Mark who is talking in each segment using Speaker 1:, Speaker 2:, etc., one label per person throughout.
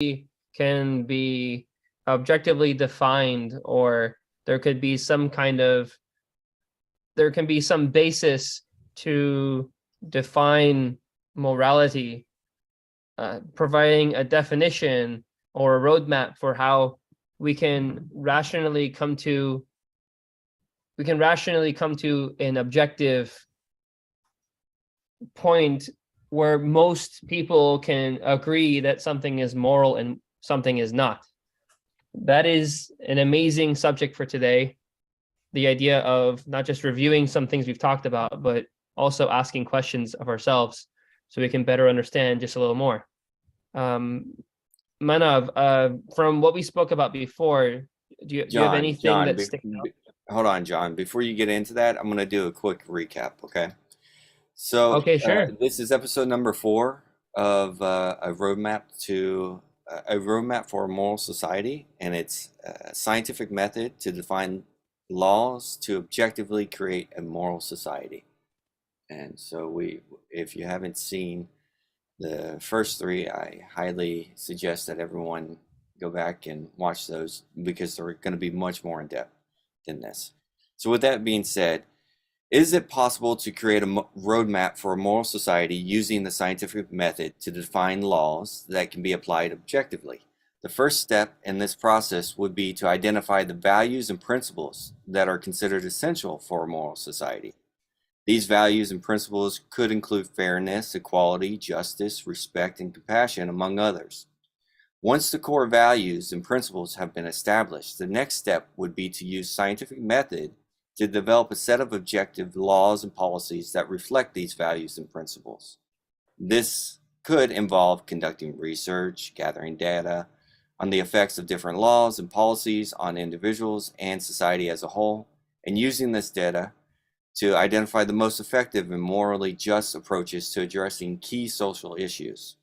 Speaker 1: can be objectively defined, or there can be some basis to define morality, providing a definition or a roadmap for how we can rationally come to an objective point where most people can agree that something is moral and something is not. That is an amazing subject for today. The idea of not just reviewing some things we've talked about, but also asking questions of ourselves so we can better understand just a little more. Manav, from what we spoke about before, do you have anything that sticks out?
Speaker 2: Hold on, John. Before you get into that, I'm going to do a quick recap, okay? So
Speaker 1: Okay, sure.
Speaker 2: this is episode number 4 of a roadmap for a moral society, and it's a scientific method to define laws to objectively create a moral society. And so if you haven't seen the first 3, I highly suggest that everyone go back and watch those because they're going to be much more in depth than this. So with that being said, is it possible to create a roadmap for a moral society using the scientific method to define laws that can be applied objectively? The first step in this process would be to identify the values and principles that are considered essential for a moral society. These values and principles could include fairness, equality, justice, respect, and compassion, among others. Once the core values and principles have been established, the next step would be to use scientific method to develop a set of objective laws and policies that reflect these values and principles. This could involve conducting research, gathering data on the effects of different laws and policies on individuals and society as a whole, and using this data to identify the most effective and morally just approaches to addressing key social issues.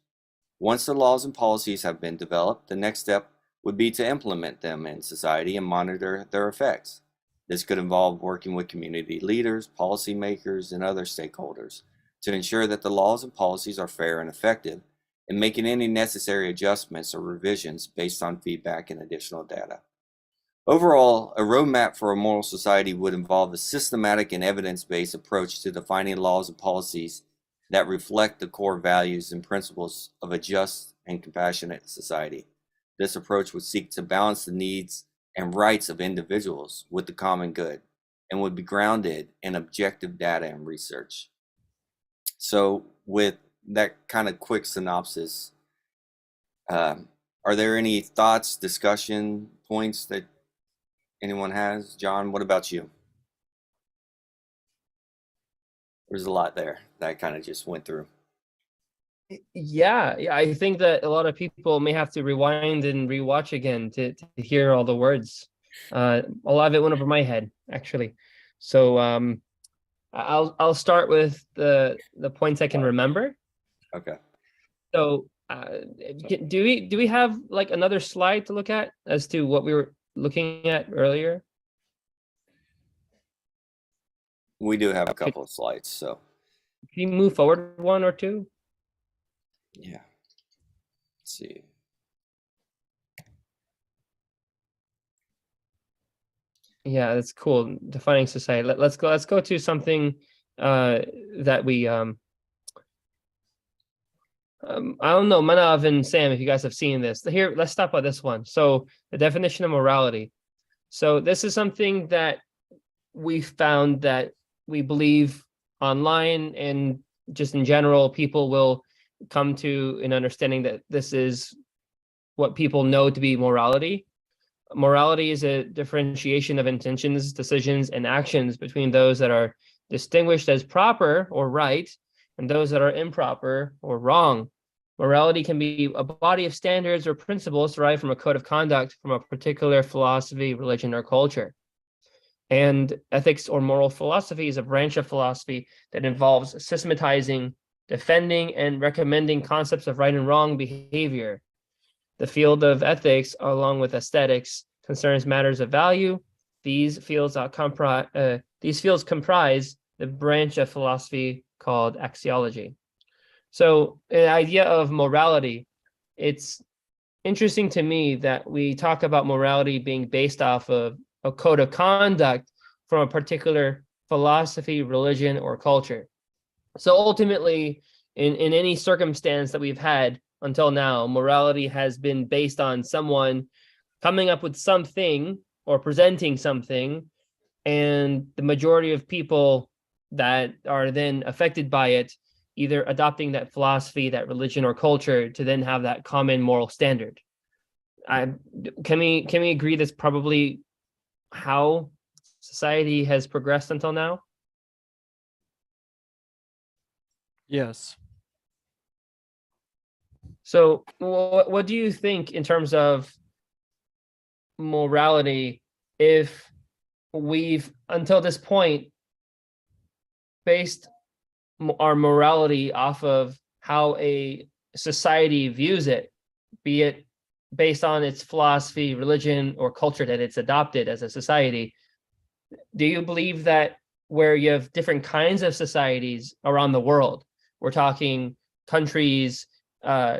Speaker 2: Once the laws and policies have been developed, the next step would be to implement them in society and monitor their effects. This could involve working with community leaders, policymakers, and other stakeholders to ensure that the laws and policies are fair and effective, and making any necessary adjustments or revisions based on feedback and additional data. Overall, a roadmap for a moral society would involve a systematic and evidence-based approach to defining laws and policies that reflect the core values and principles of a just and compassionate society. This approach would seek to balance the needs and rights of individuals with the common good, and would be grounded in objective data and research. So with that kind of quick synopsis, are there any thoughts, discussion points that anyone has? John, what about you? There's a lot there that I kind of just went through.
Speaker 1: Yeah, I think that a lot of people may have to rewind and rewatch again to hear all the words. A lot of it went over my head, actually. So I'll start with the points I can remember.
Speaker 2: Okay.
Speaker 1: So do we have like another slide to look at as to what we were looking at earlier?
Speaker 2: We do have a couple of slides, so.
Speaker 1: Can you move forward 1 or 2?
Speaker 2: Yeah. Let's see.
Speaker 1: Yeah, that's cool. Defining society. Let's go to something that we I don't know, Manav and Sam, if you guys have seen this. Here, let's stop at this one. So the definition of morality. So this is something that we found that we believe online and just in general, people will come to an understanding that this is what people know to be morality. Morality is a differentiation of intentions, decisions, and actions between those that are distinguished as proper or right and those that are improper or wrong. Morality can be a body of standards or principles derived from a code of conduct from a particular philosophy, religion, or culture. And ethics or moral philosophy is a branch of philosophy that involves systematizing, defending, and recommending concepts of right and wrong behavior. The field of ethics, along with aesthetics, concerns matters of value. These fields comprise the branch of philosophy called axiology. So the idea of morality, it's interesting to me that we talk about morality being based off of a code of conduct from a particular philosophy, religion, or culture. So ultimately, in any circumstance that we've had until now, morality has been based on someone coming up with something or presenting something, and the majority of people that are then affected by it either adopting that philosophy, that religion, or culture to then have that common moral standard. I can we agree that's probably how society has progressed until now?
Speaker 3: Yes.
Speaker 1: So what do you think in terms of morality, if we've until this point based our morality off of how a society views it, be it based on its philosophy, religion, or culture that it's adopted as a society? Do you believe that where you have different kinds of societies around the world, we're talking countries,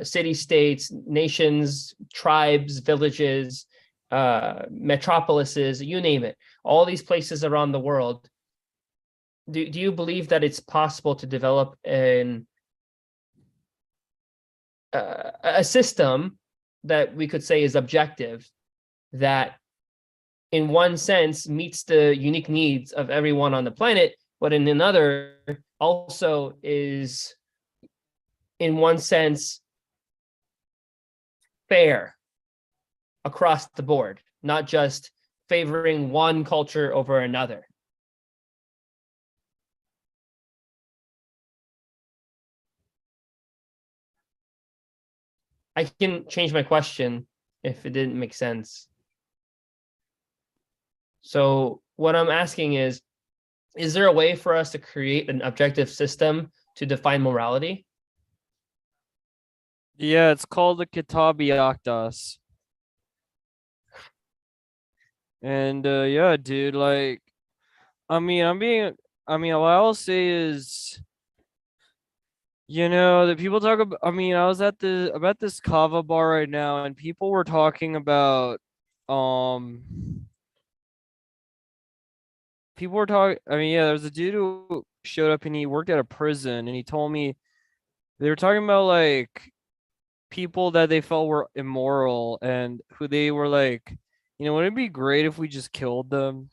Speaker 1: city states, nations, tribes, villages, metropolises, you name it, all these places around the world, do you believe that it's possible to develop a system that we could say is objective, that in one sense meets the unique needs of everyone on the planet, but in another also is in one sense fair across the board, not just favoring one culture over another? I can change my question if it didn't make sense. So what I'm asking is there a way for us to create an objective system to define morality?
Speaker 3: Yeah, it's called the Kitabi Akdas. And yeah, dude, like what I'll say is, the people talk about, I was at this kava bar right now, and people were talking about yeah, there's a dude who showed up and he worked at a prison, and he told me they were talking about like people that they felt were immoral and who they were like, wouldn't it be great if we just killed them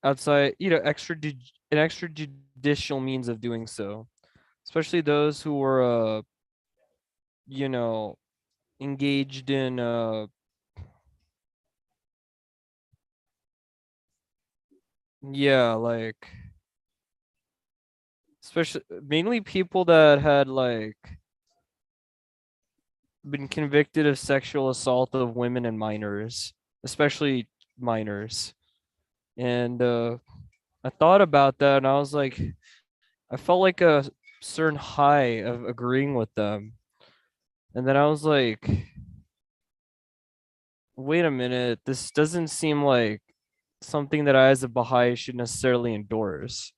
Speaker 3: outside, an extrajudicial means of doing so, especially those who were you know, engaged in yeah, like especially mainly people that had like been convicted of sexual assault of women and minors, especially minors. And I thought about that and I was like, I felt like a certain high of agreeing with them. And then I was like, wait a minute, this doesn't seem like something that I as a Baha'i should necessarily endorse.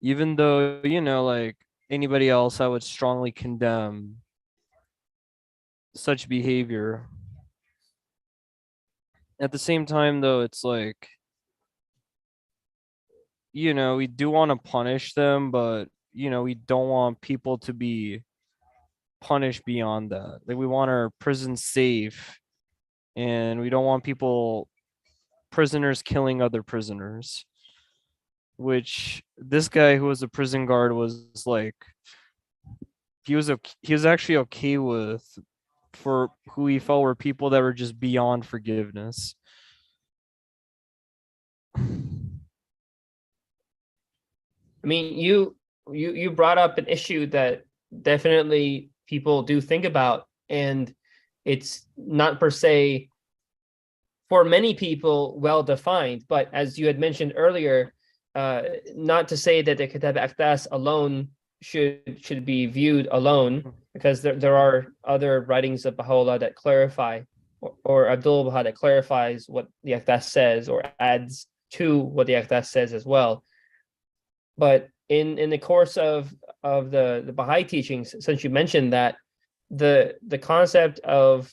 Speaker 3: Even though, like anybody else, I would strongly condemn such behavior. At the same time, though, it's like, we do want to punish them, but, we don't want people to be punished beyond that. Like, we want our prisons safe, and we don't want prisoners killing other prisoners. Which this guy who was a prison guard was like, he was actually okay with, for who he felt were people that were just beyond forgiveness.
Speaker 1: I mean, you brought up an issue that definitely people do think about, and it's not per se for many people well defined. But as you had mentioned earlier, not to say that the Kitab Akdas alone should be viewed alone, because there are other writings of Baha'u'llah that clarify, or Abdul Baha that clarifies what the Akdas says or adds to what the Akdas says as well. But in the course of the Baha'i teachings, since you mentioned that, the concept of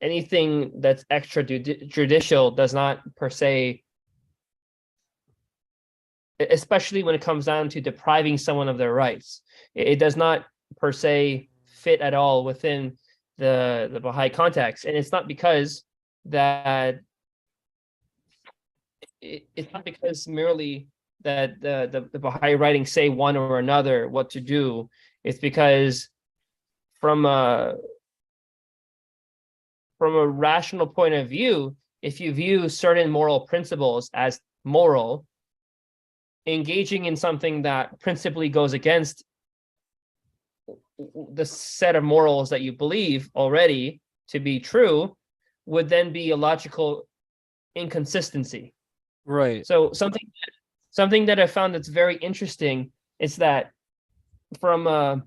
Speaker 1: anything that's extrajudicial does not per se, especially when it comes down to depriving someone of their rights, it does not per se fit at all within the Baha'i context. And it's not because that it's not because merely that the Baha'i writings say one or another what to do. It's because from a rational point of view, if you view certain moral principles as moral, engaging in something that principally goes against the set of morals that you believe already to be true would then be a logical inconsistency.
Speaker 3: Right.
Speaker 1: So something that I found that's very interesting is that from a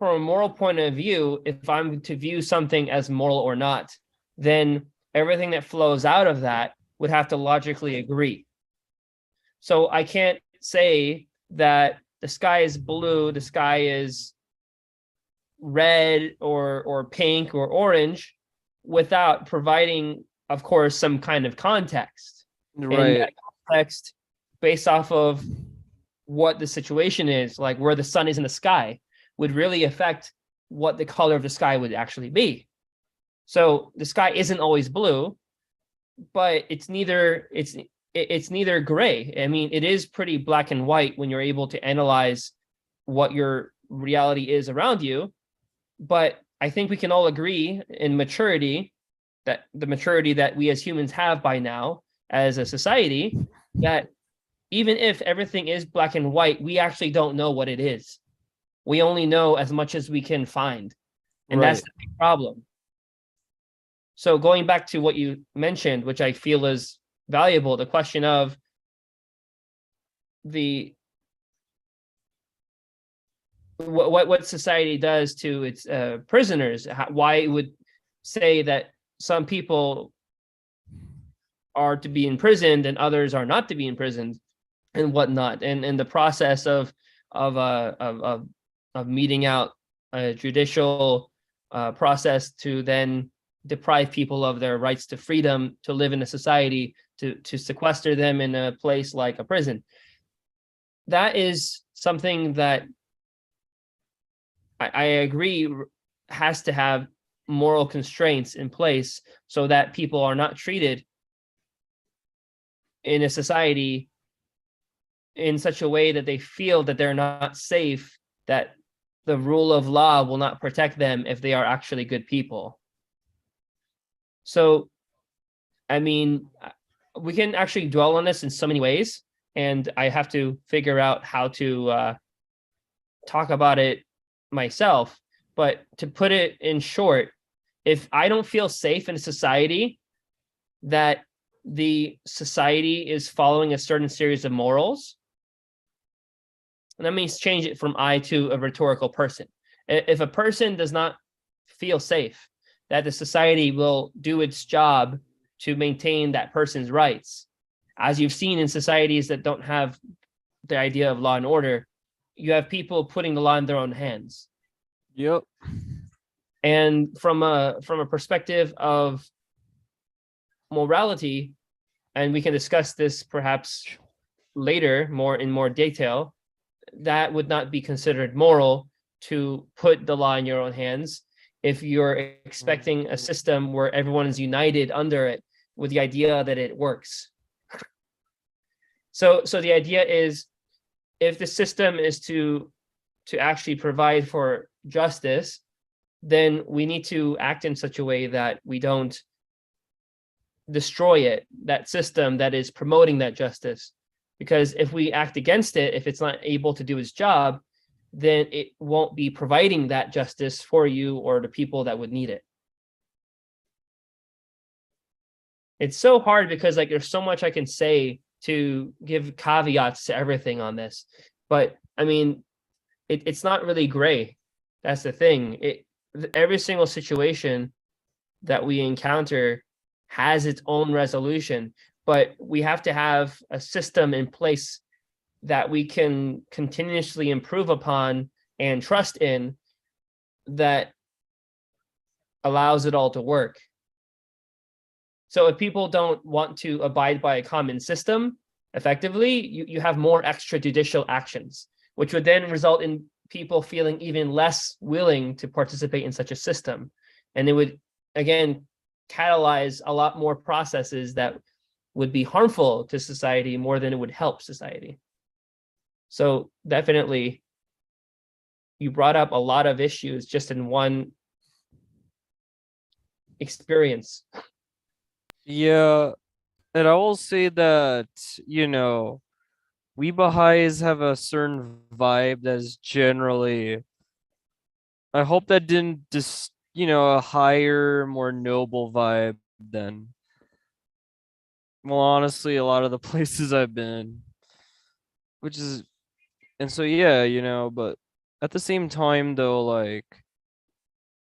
Speaker 1: moral point of view, if I'm to view something as moral or not, then everything that flows out of that would have to logically agree. So I can't say that the sky is blue, the sky is red or pink or orange without providing, of course, some kind of context.
Speaker 3: Right.
Speaker 1: And that context based off of what the situation is, like where the sun is in the sky, would really affect what the color of the sky would actually be. So the sky isn't always blue, but it's neither gray. I mean, it is pretty black and white when you're able to analyze what your reality is around you. But I think we can all agree in maturity, that the maturity that we as humans have by now as a society, that even if everything is black and white, we actually don't know what it is. We only know as much as we can find. And that's the big problem. So going back to what you mentioned, which I feel is valuable, the question of what society does to its prisoners, why it would say that some people are to be imprisoned and others are not to be imprisoned and whatnot, and the process of meting out a judicial process to then deprive people of their rights to freedom to live in a society, to sequester them in a place like a prison. That is something that I agree has to have moral constraints in place so that people are not treated in a society in such a way that they feel that they're not safe, that the rule of law will not protect them if they are actually good people. So, I mean, we can actually dwell on this in so many ways, and I have to figure out how to talk about it myself. But to put it in short, if I don't feel safe in a society that the society is following a certain series of morals, let me change it from I to a rhetorical person. If a person does not feel safe that the society will do its job to maintain that person's rights, as you've seen in societies that don't have the idea of law and order, you have people putting the law in their own hands.
Speaker 3: Yep.
Speaker 1: And from a perspective of morality, and we can discuss this perhaps later in more detail, that would not be considered moral to put the law in your own hands if you're expecting a system where everyone is united under it with the idea that it works. So the idea is, if the system is to actually provide for justice, then we need to act in such a way that we don't destroy it, that system that is promoting that justice. Because if we act against it, if it's not able to do its job, then it won't be providing that justice for you or the people that would need it. It's so hard because like there's so much I can say to give caveats to everything on this. But I mean, it's not really gray. That's the thing. Every single situation that we encounter has its own resolution, but we have to have a system in place that we can continuously improve upon and trust in, that allows it all to work. So if people don't want to abide by a common system effectively, you have more extrajudicial actions, which would then result in people feeling even less willing to participate in such a system. And it would, again, catalyze a lot more processes that would be harmful to society more than it would help society. So definitely, you brought up a lot of issues just in one experience.
Speaker 3: Yeah, and I will say that, we Baha'is have a certain vibe that is generally, I hope that didn't just, a higher, more noble vibe than, well, honestly, a lot of the places I've been, which is, and so, yeah, but at the same time, though, like,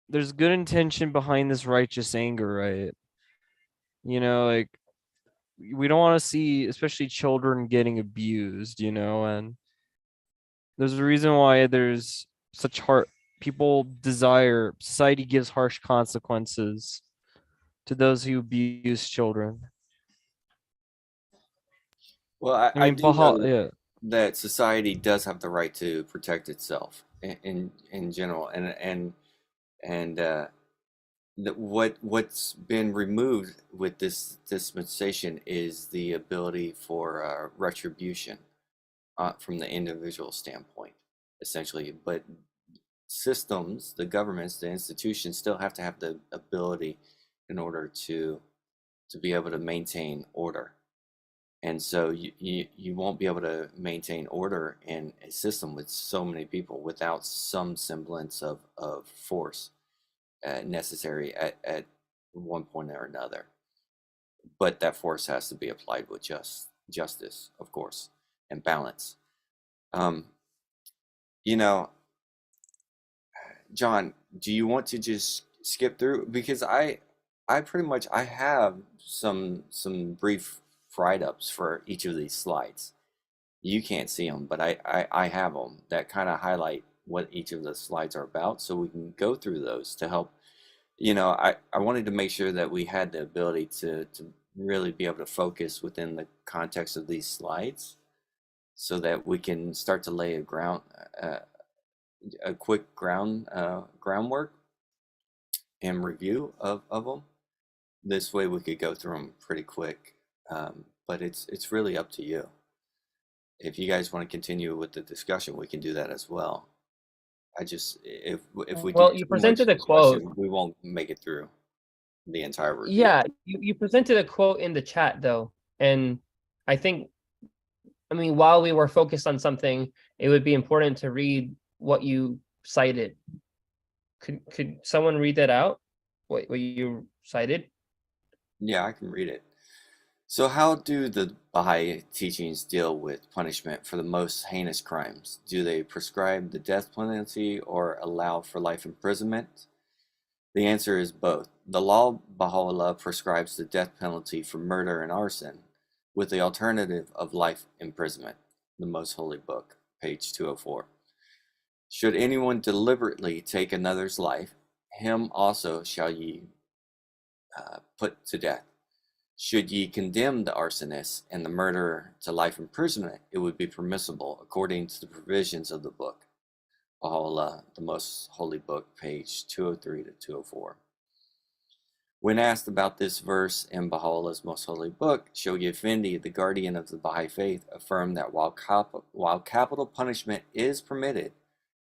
Speaker 3: there's good intention behind this righteous anger, right? Like, we don't want to see, especially children getting abused, and there's a reason why there's such hard people desire society gives harsh consequences to those who abuse children.
Speaker 2: Well,
Speaker 3: I
Speaker 2: I
Speaker 3: mean,
Speaker 2: do know
Speaker 3: Yeah,
Speaker 2: that society does have the right to protect itself in general, and what's been removed with this dispensation is the ability for retribution from the individual standpoint, essentially. But systems, the governments, the institutions still have to have the ability in order to be able to maintain order. And so you won't be able to maintain order in a system with so many people without some semblance of force necessary at one point or another. But that force has to be applied with justice, of course, and balance. Um, you know, John, do you want to just skip through? Because I pretty much I have some brief write-ups for each of these slides. You can't see them, but I have them that kind of highlight what each of the slides are about, so we can go through those to help. I wanted to make sure that we had the ability to really be able to focus within the context of these slides so that we can start to lay a quick groundwork and review of them. This way we could go through them pretty quick, but it's really up to you. If you guys want to continue with the discussion, we can do that as well. If we do
Speaker 1: Well, you
Speaker 2: too much
Speaker 1: presented a quote.
Speaker 2: discussion, we won't make it through the entire review.
Speaker 1: Yeah, you presented a quote in the chat though, and I think, I mean, while we were focused on something, it would be important to read what you cited. Could someone read that out? What you cited?
Speaker 2: Yeah, I can read it. So how do the Baha'i teachings deal with punishment for the most heinous crimes? Do they prescribe the death penalty or allow for life imprisonment? The answer is both. The law of Baha'u'llah prescribes the death penalty for murder and arson, with the alternative of life imprisonment. The Most Holy Book, page 204. Should anyone deliberately take another's life, him also shall ye put to death. Should ye condemn the arsonist and the murderer to life imprisonment, it would be permissible according to the provisions of the book. Baha'u'llah, the Most Holy Book, page 203 to 204. When asked about this verse in Baha'u'llah's Most Holy Book, Shoghi Effendi, the guardian of the Baha'i faith, affirmed that while capital punishment is permitted,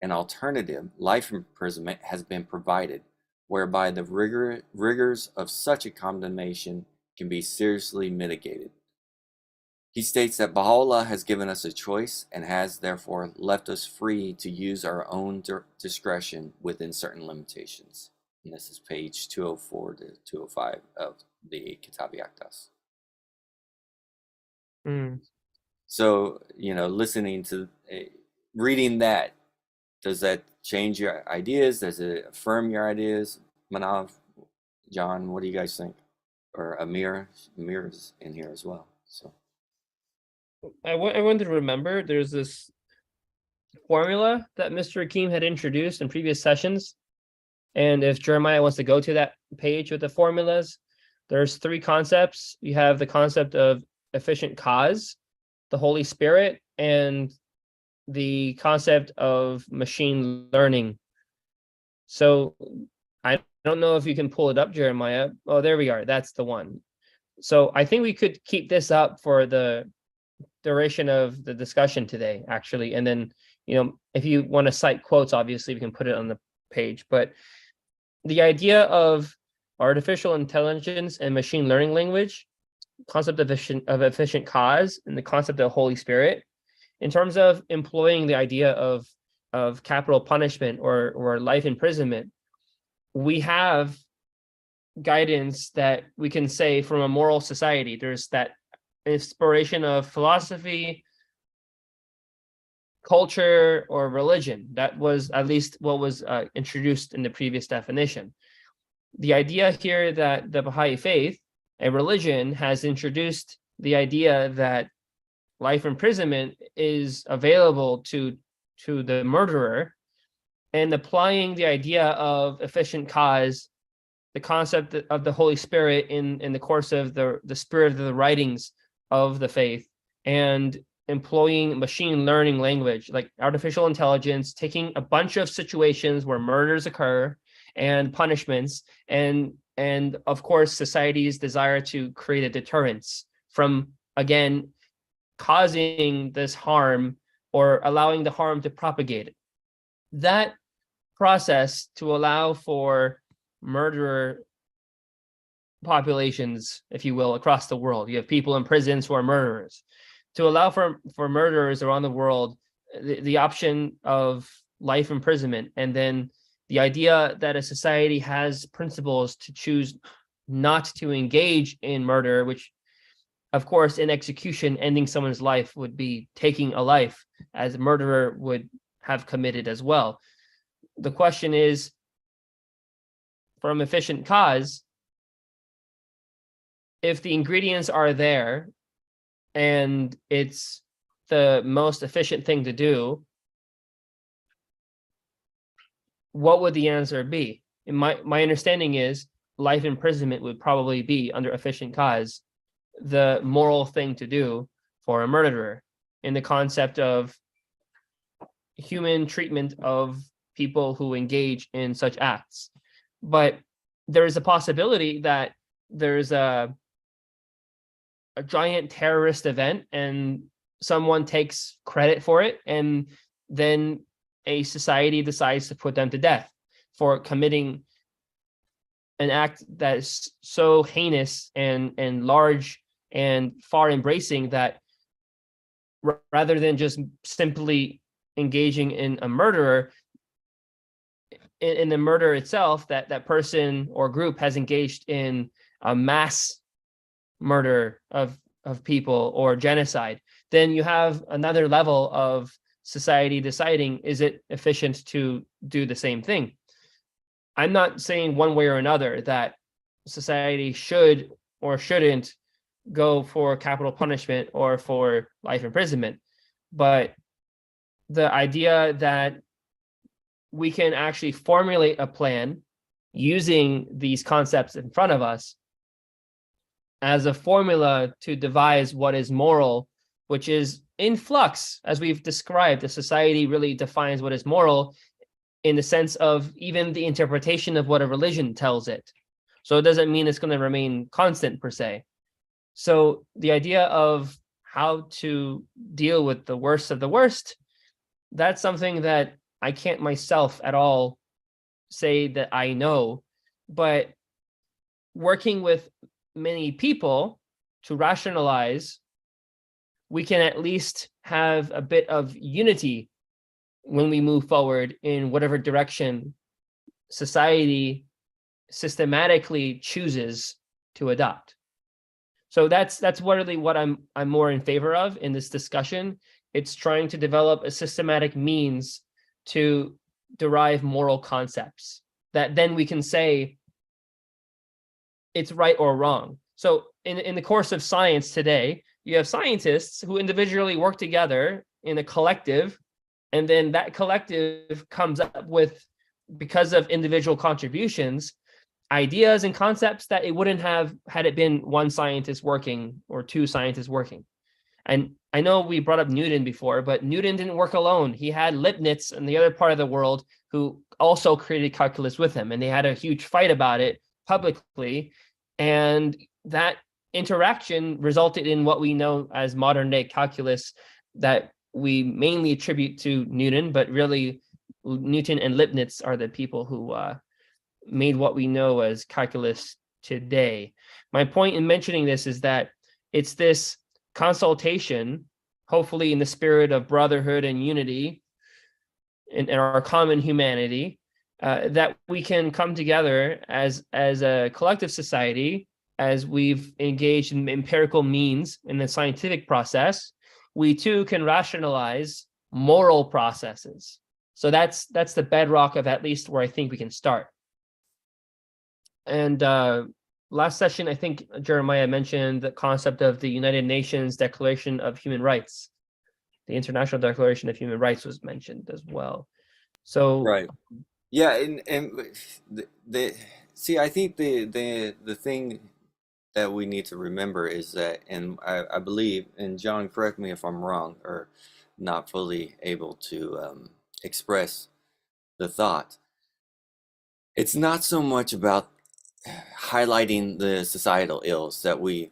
Speaker 2: an alternative, life imprisonment, has been provided, whereby the rigors of such a condemnation can be seriously mitigated. He states that Baha'u'llah has given us a choice and has therefore left us free to use our own discretion within certain limitations. And this is page 204 to 205 of the Kitabi Akdas. So, listening to, reading that, does that change your ideas? Does it affirm your ideas? Manav, John, what do you guys think? Or Amir is in here as well. So
Speaker 1: I wanted to remember there's this formula that Mr. Akeem had introduced in previous sessions And if Jeremiah wants to go to that page with the formulas, there's 3 concepts. You have the concept of efficient cause, the Holy Spirit, and the concept of machine learning. So I don't know if you can pull it up, Jeremiah. Oh, there we are. That's the one. So I think we could keep this up for the duration of the discussion today, actually. And then, if you want to cite quotes, obviously we can put it on the page. But the idea of artificial intelligence and machine learning language, concept of efficient cause, and the concept of Holy Spirit, in terms of employing the idea of capital punishment or life imprisonment, we have guidance that we can say from a moral society. There's that inspiration of philosophy, culture, or religion. That was at least what was introduced in the previous definition. The idea here that the Baha'i faith, a religion, has introduced the idea that life imprisonment is available to the murderer, and applying the idea of efficient cause, the concept of the Holy Spirit in the course of the spirit of the writings of the faith, and employing machine learning language like artificial intelligence, taking a bunch of situations where murders occur and punishments, and of course society's desire to create a deterrence from, again, causing this harm or allowing the harm to propagate. That process to allow for murderer populations, if you will, across the world. You have people in prisons who are murderers. To allow for murderers around the world, the option of life imprisonment, and then the idea that a society has principles to choose not to engage in murder, which, of course, in execution, ending someone's life would be taking a life, as a murderer would have committed as well. The question is, from efficient cause, if the ingredients are there and it's the most efficient thing to do, what would the answer be? In my understanding is life imprisonment would probably be, under efficient cause, the moral thing to do for a murderer, in the concept of human treatment of people who engage in such acts. But there is a possibility that there's a giant terrorist event and someone takes credit for it, and then a society decides to put them to death for committing an act that is so heinous and large and far embracing that rather than just simply engaging in a murderer, in the murder itself, that person or group has engaged in a mass murder of people or genocide. Then you have another level of society deciding, is it efficient to do the same thing? I'm not saying one way or another that society should or shouldn't go for capital punishment or for life imprisonment, but the idea that we can actually formulate a plan using these concepts in front of us as a formula to devise what is moral, which is in flux. As we've described, the society really defines what is moral in the sense of even the interpretation of what a religion tells it. So it doesn't mean it's going to remain constant per se. So the idea of how to deal with the worst of the worst, that's something that I can't myself at all say that I know, but working with many people to rationalize, we can at least have a bit of unity when we move forward in whatever direction society systematically chooses to adopt. So that's really what I'm more in favor of in this discussion. It's trying to develop a systematic means to derive moral concepts that then we can say it's right or wrong. So in the course of science today, you have scientists who individually work together in a collective, and then that collective comes up with because of individual contributions, ideas and concepts that it wouldn't have had it been one scientist working or two scientists working. And I know we brought up Newton before, but Newton didn't work alone. He had Leibniz in the other part of the world who also created calculus with him, and they had a huge fight about it publicly. And that interaction resulted in what we know as modern day calculus that we mainly attribute to Newton, but really Newton and Leibniz are the people who made what we know as calculus today. My point in mentioning this is that it's this consultation, hopefully in the spirit of brotherhood and unity in our common humanity, that we can come together as a collective society, as we've engaged in empirical means in the scientific process. We too can rationalize moral processes. So that's the bedrock of at least where I think we can start. And last session, I think Jeremiah mentioned the concept of the United Nations Declaration of Human Rights. The International Declaration of Human Rights was mentioned as well. So
Speaker 2: Right. Yeah, and see, I think the thing that we need to remember is that, and I believe, and John, correct me if I'm wrong or not fully able to express the thought. It's not so much about highlighting the societal ills that we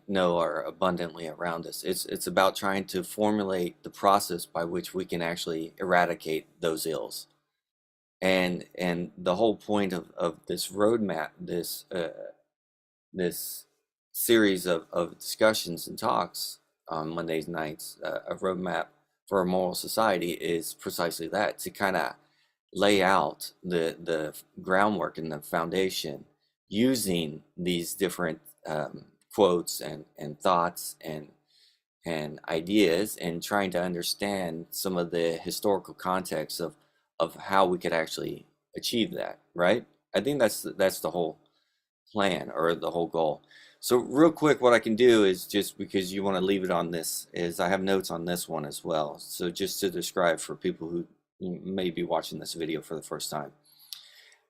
Speaker 2: know are abundantly around us. It's about trying to formulate the process by which we can actually eradicate those ills. And the whole point of this roadmap, this series of discussions and talks on Mondays nights, a roadmap for a moral society, is precisely that, to kind of lay out the groundwork and the foundation using these different quotes and thoughts and ideas, and trying to understand some of the historical context of how we could actually achieve that, right? I think that's the whole plan, or the whole goal. So real quick, what I can do is, just because you want to leave it on this, is I have notes on this one as well. So just to describe for people who may be watching this video for the first time.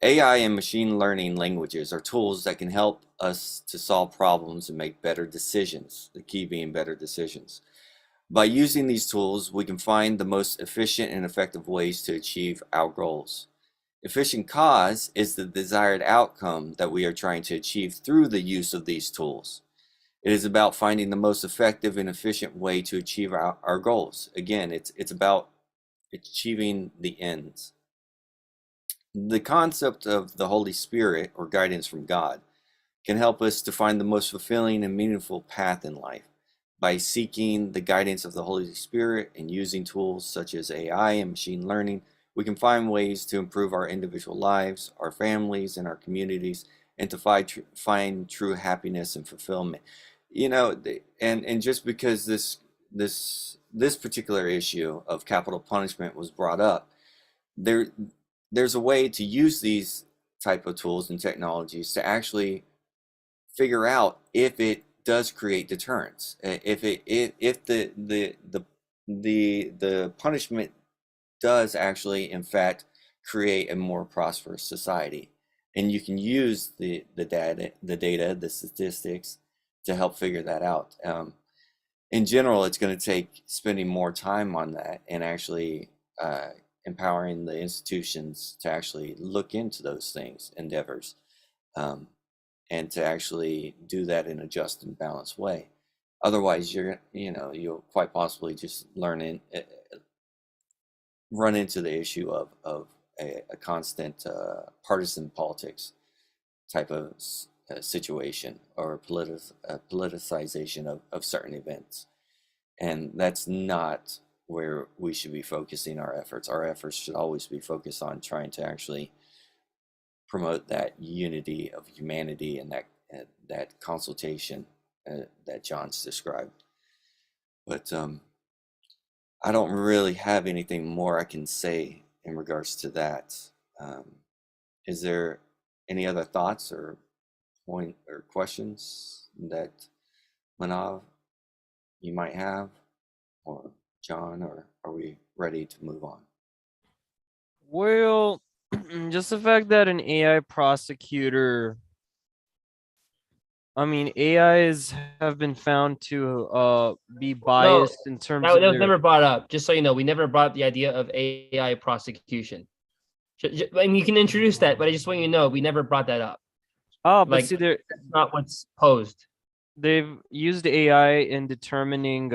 Speaker 2: AI and machine learning languages are tools that can help us to solve problems and make better decisions, the key being better decisions. By using these tools, we can find the most efficient and effective ways to achieve our goals. Efficient cause is the desired outcome that we are trying to achieve through the use of these tools. It is about finding the most effective and efficient way to achieve our goals. Again, it's about achieving the ends. The concept of the Holy Spirit, or guidance from God, can help us to find the most fulfilling and meaningful path in life. By seeking the guidance of the Holy Spirit and using tools such as AI and machine learning, we can find ways to improve our individual lives, our families, and our communities, and to find true happiness and fulfillment. You know, and just because this particular issue of capital punishment was brought up, there's a way to use these type of tools and technologies to actually figure out if it does create deterrence, if the punishment does actually in fact create a more prosperous society. And you can use the data, the statistics, to help figure that out. In general, it's going to take spending more time on that, and actually empowering the institutions to actually look into those things, endeavors, and to actually do that in a just and balanced way. Otherwise, you'll quite possibly just run into the issue of a constant partisan politics type of situation, or politicization of certain events. And that's not where we should be focusing our efforts. Our efforts should always be focused on trying to actually promote that unity of humanity and that consultation that John's described. But I don't really have anything more I can say in regards to that. Is there any other thoughts or point or questions that Manav you might have, or John, or are we ready to move on?
Speaker 3: Well, Just the fact that an AI prosecutor, I mean, AIs have been found to be
Speaker 1: No,
Speaker 3: biased in terms
Speaker 1: that
Speaker 3: of
Speaker 1: was
Speaker 3: their.
Speaker 1: never brought up. Just so you know, we never brought up the idea of AI prosecution. I mean, you can introduce that, but I just want you to know we never brought that up.
Speaker 3: Oh, but
Speaker 1: Like,
Speaker 3: see,
Speaker 1: that's not what's posed.
Speaker 3: they've used AI in determining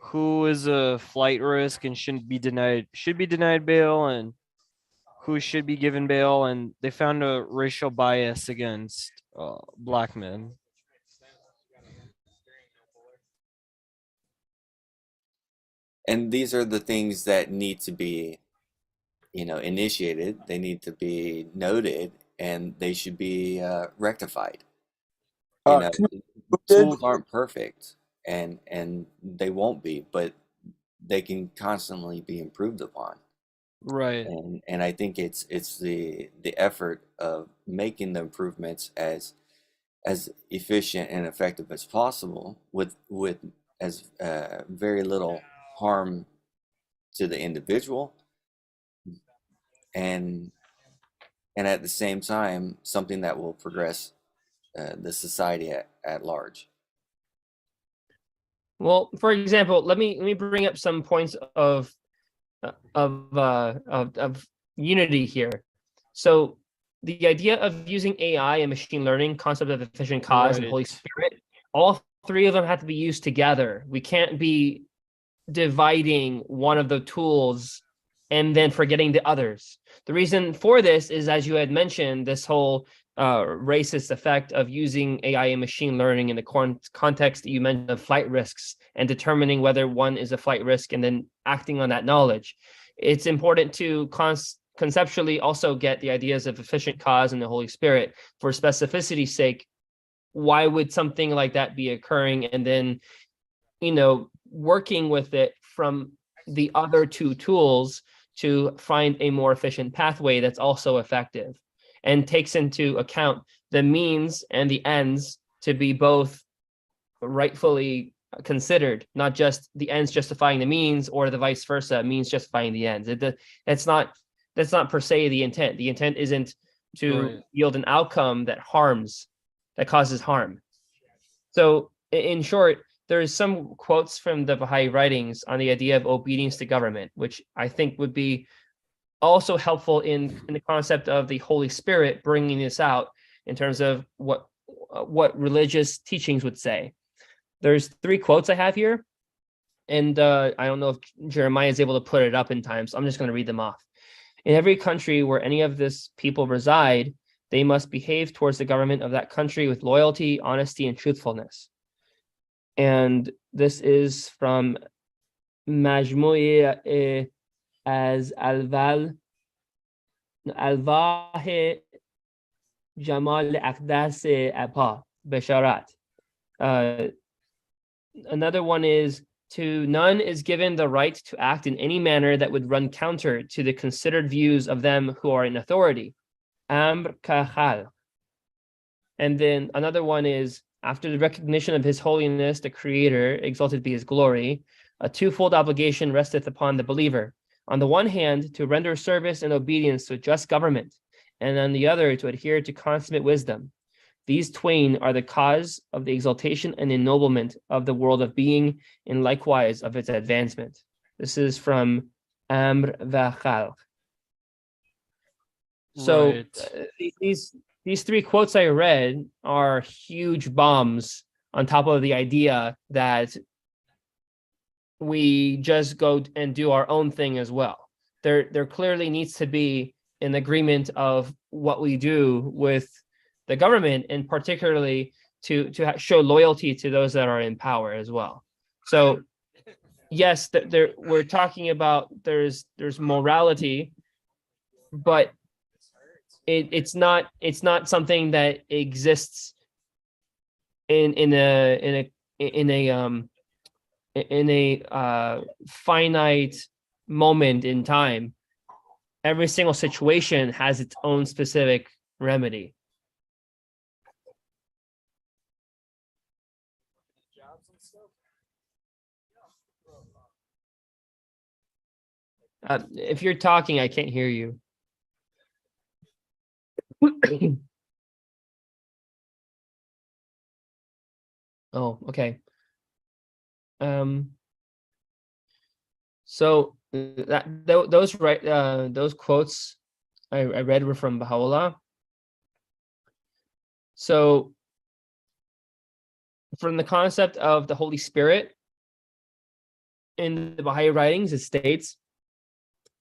Speaker 3: who is a flight risk and should be denied bail, and who should be given bail, and they found a racial bias against black men.
Speaker 2: And these are the things that need to be, initiated. They need to be noted, and they should be rectified. You know,
Speaker 4: Concluded.
Speaker 2: tools aren't perfect, and they won't be, but they can constantly be improved upon.
Speaker 3: Right.
Speaker 2: And I think it's the effort of making the improvements as efficient and effective as possible with as very little harm to the individual, and at the same time something that will progress the society at large.
Speaker 1: Well, for example, let me bring up some points of unity here. So the idea of using AI and machine learning, concept of efficient cause and
Speaker 3: Right.
Speaker 1: Holy Spirit, all three of them have to be used together. We can't be dividing one of the tools and then forgetting the others. The reason for this is, as you had mentioned, this whole racist effect of using AI and machine learning in the context that you mentioned of flight risks and determining whether one is a flight risk and then acting on that knowledge. It's important to conceptually also get the ideas of efficient cause and the Holy Spirit for specificity's sake. Why would something like that be occurring? And then, working with it from the other two tools to find a more efficient pathway that's also effective and takes into account the means and the ends to be both rightfully considered, not just the ends justifying the means or the vice versa, means justifying the ends. That's not per se the intent. The intent isn't to
Speaker 3: Right.
Speaker 1: yield an outcome that causes harm. So in short, there's some quotes from the Baha'i writings on the idea of obedience to government, which I think would be also helpful in the concept of the Holy Spirit bringing this out in terms of what religious teachings would say. There's 3 quotes I have here, and I don't know if Jeremiah is able to put it up in time, so I'm just going to read them off. In every country where any of this people reside, they must behave towards the government of that country with loyalty, honesty, and truthfulness. And this is from Majmu'i as Alvahe Jamal Akdas Apa Besharat. Another one is, to none is given the right to act in any manner that would run counter to the considered views of them who are in authority. Amr Kahal. And then another one is, after the recognition of His Holiness, the Creator, exalted be His glory, a twofold obligation resteth upon the believer. On the one hand, to render service and obedience to a just government, and on the other, to adhere to consummate wisdom. These twain are the cause of the exaltation and ennoblement of the world of being, and likewise of its advancement. This is from Amr Vachal. So
Speaker 3: Right.
Speaker 1: these 3 quotes I read are huge bombs on top of the idea that we just go and do our own thing as well. There clearly needs to be an agreement of what we do with the government, and particularly to show loyalty to those that are in power as well. So yes, we're talking about there's morality, but it's not something that exists in a finite moment in time. Every single situation has its own specific remedy. If you're talking, I can't hear you. Oh, okay. So those quotes I read were from Baha'u'llah. So from the concept of the Holy Spirit in the Baha'i writings, it states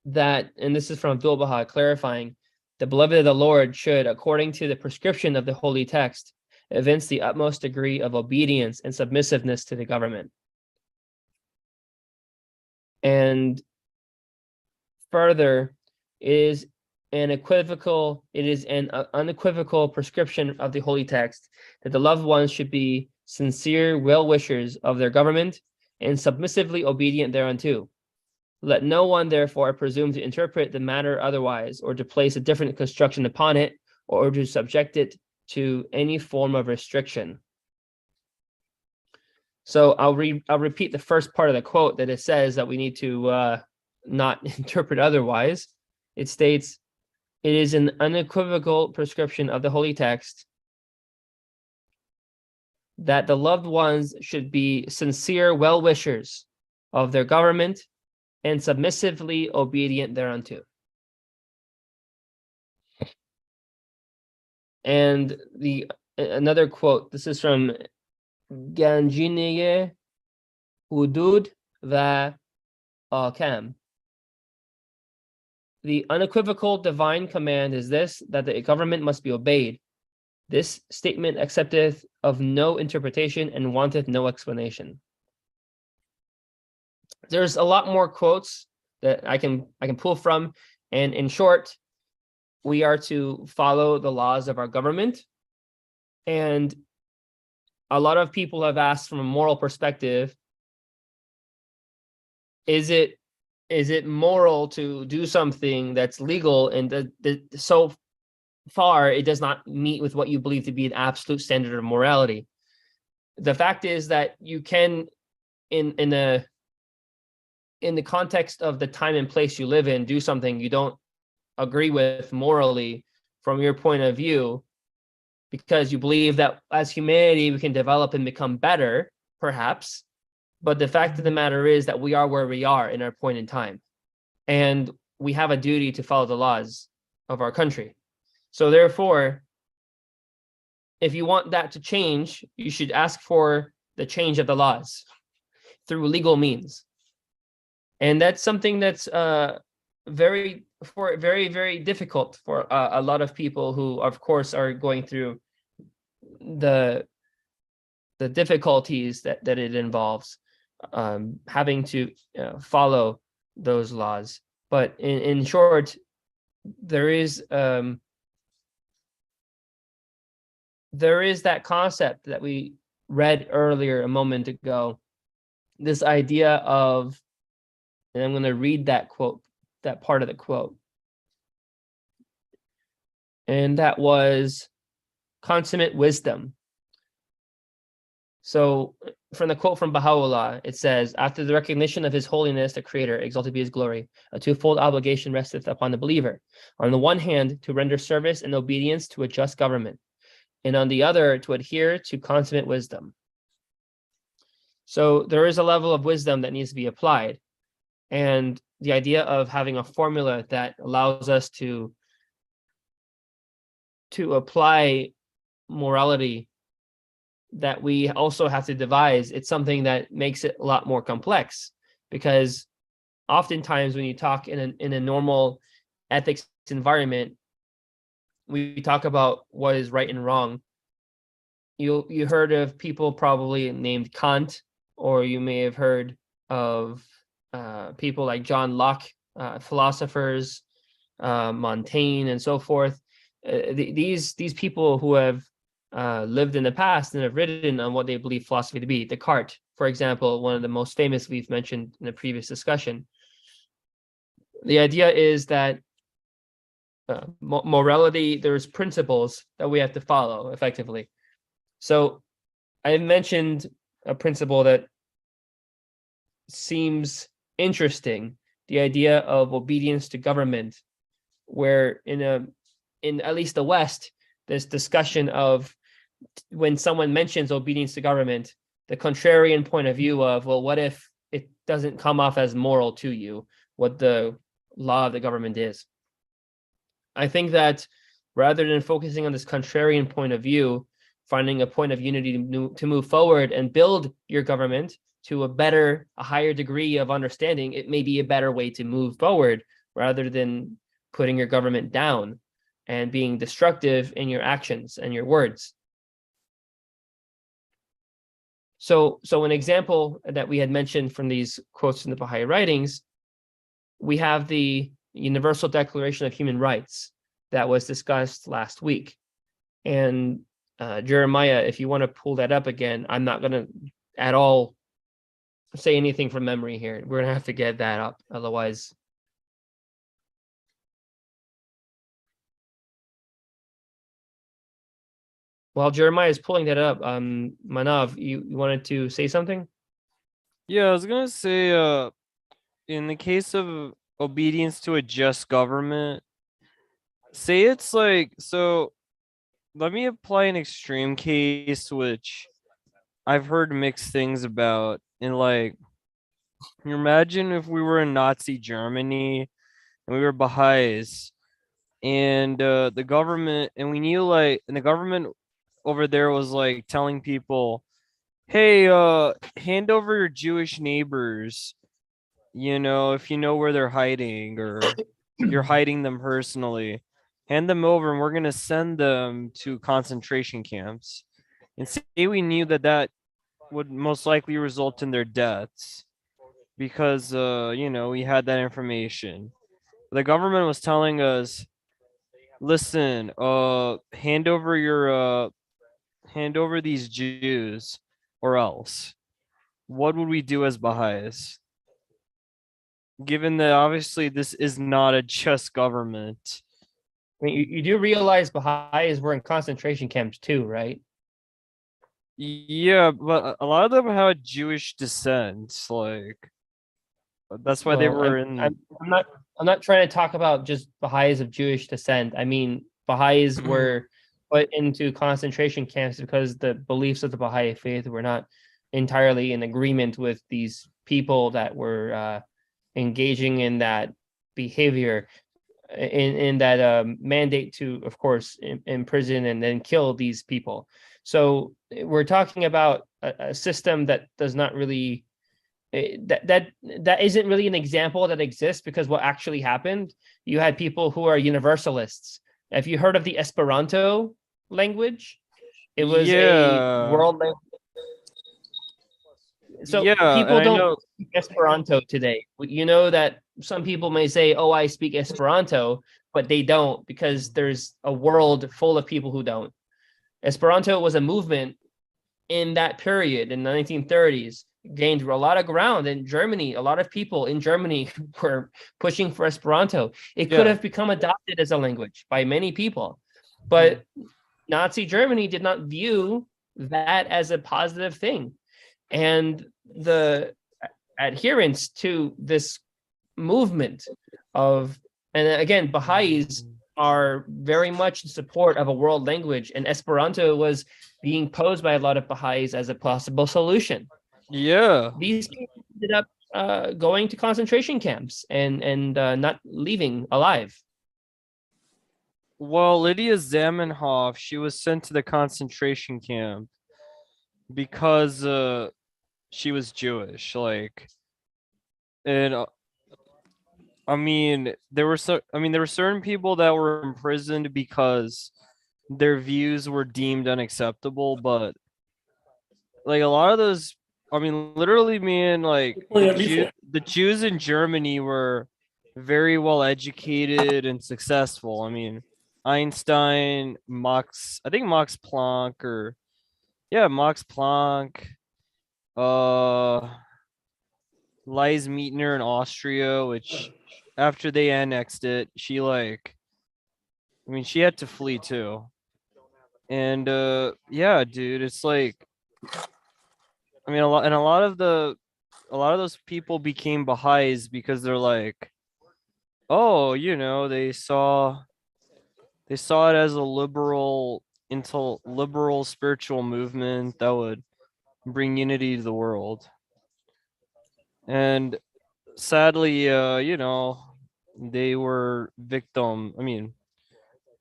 Speaker 1: that, and this is from Abdul Baha clarifying, the beloved of the Lord should, according to the prescription of the holy text, evince the utmost degree of obedience and submissiveness to the government. And further, it is an unequivocal prescription of the holy text that the loved ones should be sincere well-wishers of their government and submissively obedient thereunto. Let no one, therefore, presume to interpret the matter otherwise, or to place a different construction upon it, or to subject it to any form of restriction. So I'll repeat the first part of the quote that it says that we need to not interpret otherwise. It states, "It is an unequivocal prescription of the holy text that the loved ones should be sincere well-wishers of their government and submissively obedient thereunto." And another quote, this is from Ganjiniye Hudud va Ahkam. The unequivocal divine command is this, that the government must be obeyed. This statement accepteth of no interpretation and wanteth no explanation. There's a lot more quotes that I can pull from, and in short, we are to follow the laws of our government. And a lot of people have asked from a moral perspective, is it moral to do something that's legal and so far it does not meet with what you believe to be an absolute standard of morality? The fact is that you can, in the context of the time and place you live in, do something you don't agree with morally from your point of view, because you believe that as humanity we can develop and become better, perhaps. But the fact of the matter is that we are where we are in our point in time, and we have a duty to follow the laws of our country. So therefore, if you want that to change, you should ask for the change of the laws through legal means. And that's something that's very, very difficult for a lot of people who, of course, are going through the difficulties that it involves, having to follow those laws. But in short, there is that concept that we read earlier a moment ago, this idea of, and I'm going to read that quote, that part of the quote. And that was consummate wisdom. So from the quote from Baha'u'llah, it says, after the recognition of his holiness, the creator, exalted be his glory, a twofold obligation resteth upon the believer. On the one hand, to render service and obedience to a just government, and on the other, to adhere to consummate wisdom. So there is a level of wisdom that needs to be applied. And the idea of having a formula that allows us to apply morality that we also have to devise, it's something that makes it a lot more complex, because oftentimes when you talk in a normal ethics environment, we talk about what is right and wrong. You heard of people probably named Kant, or you may have heard of people like John Locke, philosophers, Montaigne, and so forth. These people who have lived in the past and have written on what they believe philosophy to be. Descartes, for example, one of the most famous we've mentioned in a previous discussion. The idea is that morality, there's principles that we have to follow effectively. So I mentioned a principle that seems interesting, the idea of obedience to government, where in in at least the West, this discussion of when someone mentions obedience to government, the contrarian point of view of, well, what if it doesn't come off as moral to you, what the law of the government is? I think that rather than focusing on this contrarian point of view, finding a point of unity to move forward and build your government to a higher degree of understanding, it may be a better way to move forward rather than putting your government down and being destructive in your actions and your words. So an example that we had mentioned from these quotes in the Baha'i writings, we have the Universal Declaration of Human Rights that was discussed last week. And Jeremiah, if you want to pull that up again, I'm not going to at all say anything from memory here. We're going to have to get that up. Otherwise, while Jeremiah is pulling that up, Manav, you wanted to say something?
Speaker 3: Yeah, I was gonna say, in the case of obedience to a just government, say it's like, so let me apply an extreme case, which I've heard mixed things about. And like, you imagine if we were in Nazi Germany and we were Baha'is, and the government, and we knew like, and the government over there was like telling people, hey, hand over your Jewish neighbors, you know, if you know where they're hiding or you're hiding them personally, hand them over and we're going to send them to concentration camps. And say we knew that that would most likely result in their deaths because, you know, we had that information. The government was telling us, listen, hand over these Jews or else. What would we do as Baha'is? Given that obviously this is not a just government.
Speaker 1: I mean, you do realize Baha'is were in concentration camps too, right?
Speaker 3: Yeah, but a lot of them had Jewish descent. Like that's why they
Speaker 1: Well,
Speaker 3: were in.
Speaker 1: I'm not trying to talk about just Baha'is of Jewish descent. I mean, Baha'is were put into concentration camps because the beliefs of the Baha'i faith were not entirely in agreement with these people that were engaging in that behavior, in that mandate to, of course, imprison and then kill these people. So we're talking about a system that does not really that isn't really an example that exists, because what actually happened, you had people who are universalists. Have you heard of the Esperanto language? It was a world language. So people don't speak Esperanto today. You know that some people may say, oh, I speak Esperanto, but they don't, because there's a world full of people who don't. Esperanto was a movement in that period in the 1930s, gained a lot of ground in Germany. A lot of people in Germany were pushing for Esperanto. It could have become adopted as a language by many people, but Nazi Germany did not view that as a positive thing. And the adherence to this movement of, and again, Baha'is are very much in support of a world language, and Esperanto was being posed by a lot of Baha'is as a possible solution.
Speaker 3: Yeah.
Speaker 1: These people ended up going to concentration camps and not leaving alive.
Speaker 3: Well, Lydia Zamenhof, she was sent to the concentration camp because she was Jewish. Like, and I mean, there were certain people that were imprisoned because their views were deemed unacceptable, but like a lot of those, I mean, literally, man, like the Jews in Germany were very well educated and successful. I mean, Einstein, I think Max Planck, or yeah, Max Planck, uh, Lise Meitner in Austria, which after they annexed it, she like, I mean, she had to flee too. And yeah, dude, it's like, I mean, a lot of those people became Baha'is because they're like, oh, you know, they saw They saw it as a liberal spiritual movement that would bring unity to the world. And sadly, they were victim. I mean,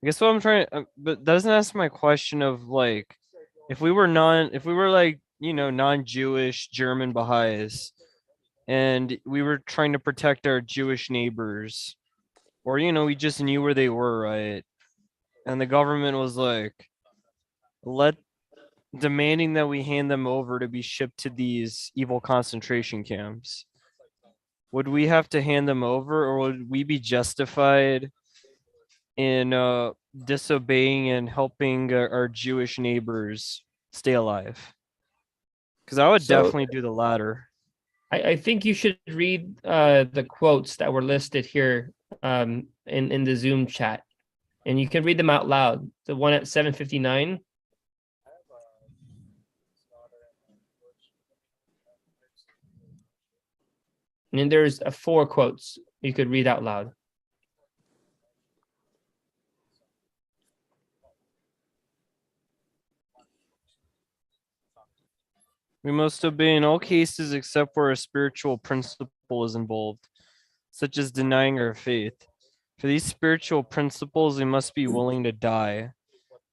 Speaker 3: I guess what I'm trying, but that doesn't answer my question of like, if we were like, non-Jewish German Baha'is, and we were trying to protect our Jewish neighbors, or we just knew where they were, right? And the government was like, let demanding that we hand them over to be shipped to these evil concentration camps. Would we have to hand them over, or would we be justified in disobeying and helping our Jewish neighbors stay alive? Because I would
Speaker 1: So
Speaker 3: definitely do the latter.
Speaker 1: I think you should read the quotes that were listed here in the Zoom chat, and you can read them out loud. The one at 7:59. And then there's 4 quotes you could read out loud.
Speaker 3: We must obey in all cases except where a spiritual principle is involved, such as denying our faith. For these spiritual principles, we must be willing to die.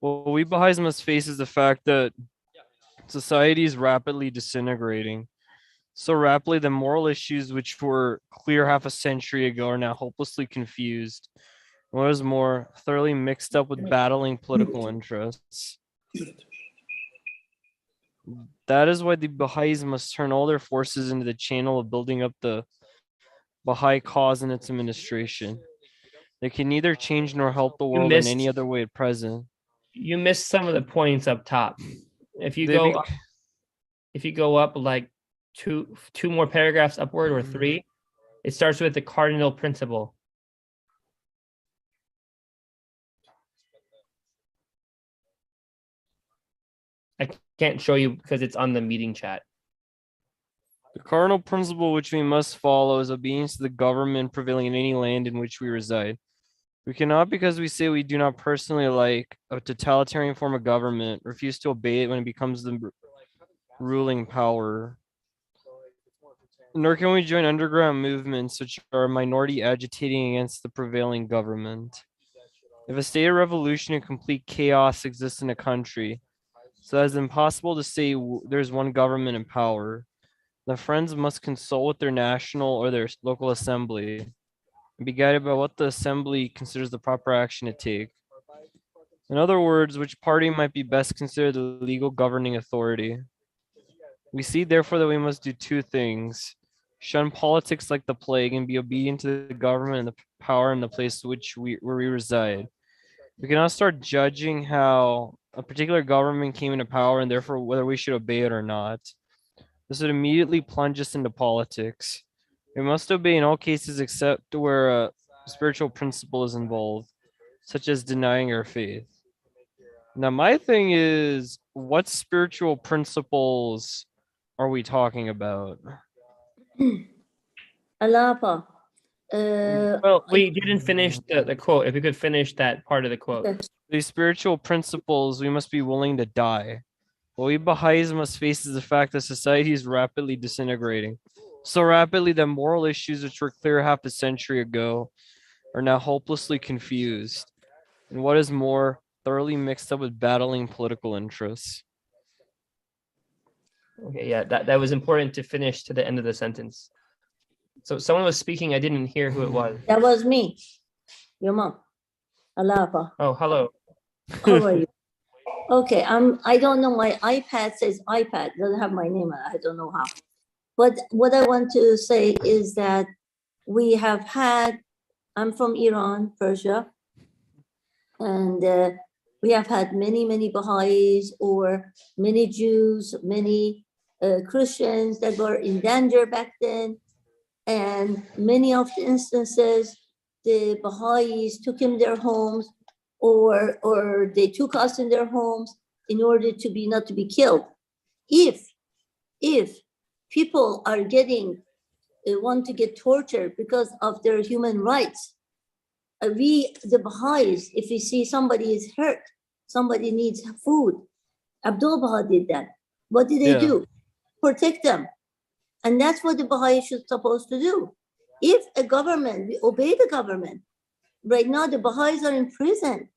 Speaker 3: What we Baha'is must face is the fact that society is rapidly disintegrating. So rapidly, the moral issues which were clear half a century ago are now hopelessly confused. And what is more, thoroughly mixed up with battling political interests. That is why the Baha'is must turn all their forces into the channel of building up the Baha'i cause and its administration. They can neither change nor help the world in any other way at present.
Speaker 1: You missed some of the points up top. If you go up like two more paragraphs upward, or 3, it starts with the cardinal principle. I can't show you because it's on the meeting chat.
Speaker 3: The cardinal principle which we must follow is obedience to the government prevailing in any land in which we reside. We cannot, because we say we do not personally like a totalitarian form of government, refuse to obey it when it becomes the ruling power. Nor can we join underground movements which are a minority agitating against the prevailing government. If a state of revolution and complete chaos exists in a country, so that it's impossible to say there's one government in power, the friends must consult with their national or their local assembly and be guided by what the assembly considers the proper action to take. In other words, which party might be best considered the legal governing authority. We see therefore that we must do 2 things: shun politics like the plague and be obedient to the government and the power in the place where we reside. We cannot start judging how a particular government came into power and therefore whether we should obey it or not. This would immediately plunge us into politics. We must obey in all cases except where a spiritual principle is involved, such as denying our faith. Now, my thing is, what spiritual principles are we talking about?
Speaker 4: Alapa.
Speaker 1: Well, we didn't finish the quote. If we could finish that part of the quote.
Speaker 4: Okay.
Speaker 3: These spiritual principles, we must be willing to die. What we Baha'is must face is the fact that society is rapidly disintegrating. So rapidly that moral issues which were clear half a century ago are now hopelessly confused. And what is more, thoroughly mixed up with battling political interests.
Speaker 1: Okay, yeah, that was important to finish to the end of the sentence. So someone was speaking, I didn't hear who it was.
Speaker 4: That was me. Your mom. Alapa.
Speaker 1: Oh, hello.
Speaker 4: How are you? Okay, I don't know, my iPad says iPad, doesn't have my name on it, I don't know how. But what I want to say is that we have had, I'm from Iran, Persia, and we have had many Baha'is or many Jews, many Christians that were in danger back then. And many of the instances, the Baha'is took in their homes or they took us in their homes in order to be not to be killed. If people are want to get tortured because of their human rights, the Baha'is, if we see somebody is hurt, somebody needs food, Abdul Baha did that. What did they do? Protect them. And that's what the Baha'is should supposed to do. If a government, we obey the government. Right now, the Baha'is are in prison,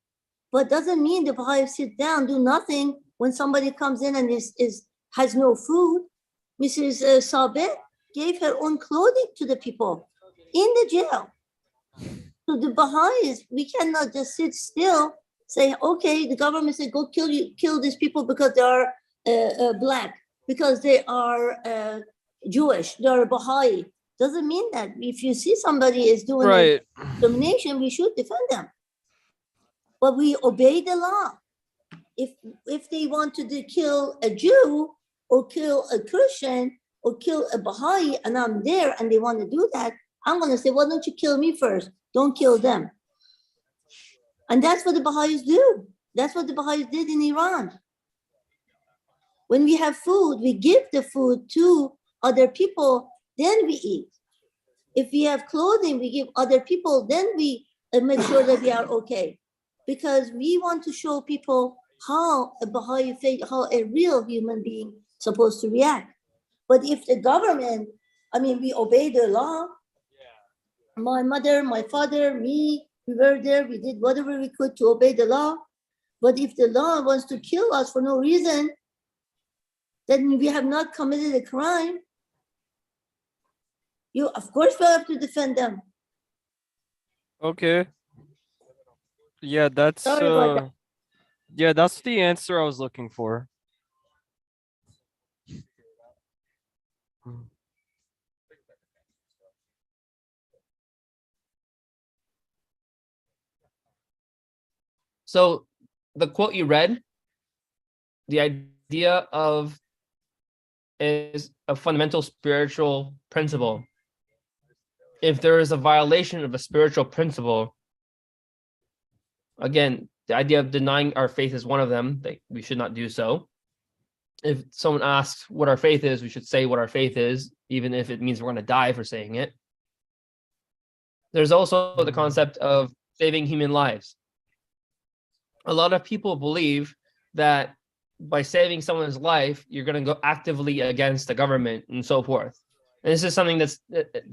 Speaker 4: but doesn't mean the Baha'is sit down, do nothing when somebody comes in and has no food. Mrs. Sabeh gave her own clothing to the people in the jail. So the Baha'is, we cannot just sit still, say, okay, the government said, go kill these people because they are black, because they are Jewish, they are Baha'i. Doesn't mean that if you see somebody is doing discrimination, we should defend them. But we obey the law. If they want to kill a Jew or kill a Christian or kill a Baha'i and I'm there and they want to do that, I'm going to say, why don't you kill me first? Don't kill them. And that's what the Baha'is do. That's what the Baha'is did in Iran. When we have food, we give the food to other people, then we eat. If we have clothing, we give other people, then we make sure that we are okay. Because we want to show people how a Baha'i faith, how a real human being supposed to react. But if the government, we obey the law. My mother, my father, me, we were there, we did whatever we could to obey the law. But if the law wants to kill us for no reason, then we have not committed a crime. Of course, we have to defend them.
Speaker 3: Okay. Yeah, that's
Speaker 4: Sorry about that.
Speaker 3: yeah, that's the answer I was looking for.
Speaker 1: So the quote you read, the idea of is a fundamental spiritual principle. If there is a violation of a spiritual principle, again, the idea of denying our faith is one of them, that we should not do so. If someone asks what our faith is, we should say what our faith is, even if it means we're going to die for saying it. There's also the concept of saving human lives. A lot of people believe that by saving someone's life, you're going to go actively against the government and so forth. And this is something that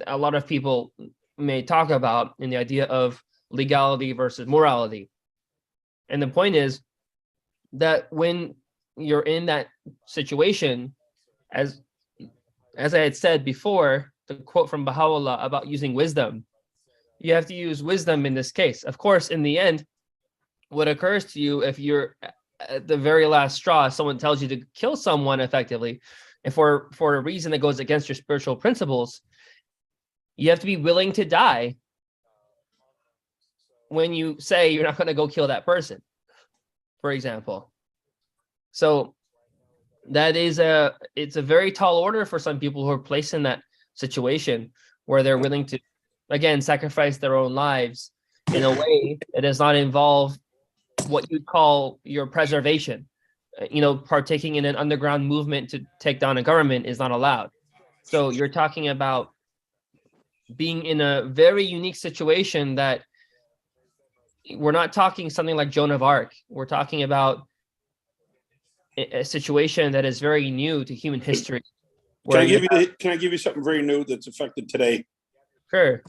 Speaker 1: a lot of people may talk about in the idea of legality versus morality. And the point is that when you're in that situation, as I had said before, the quote from Baha'u'llah about using wisdom, you have to use wisdom in this case. Of course, in the end, what occurs to you if you're at the very last straw, someone tells you to kill someone effectively, and for a reason that goes against your spiritual principles, you have to be willing to die when you say you're not going to go kill that person, for example. So that is it's a very tall order for some people who are placed in that situation where they're willing to, again, sacrifice their own lives in a way that does not involve what you'd call your preservation. Partaking in an underground movement to take down a government is not allowed. So you're talking about being in a very unique situation that we're not talking something like Joan of Arc. We're talking about a situation that is very new to human history.
Speaker 5: Can I give you something very new that's affected today?
Speaker 1: Sure.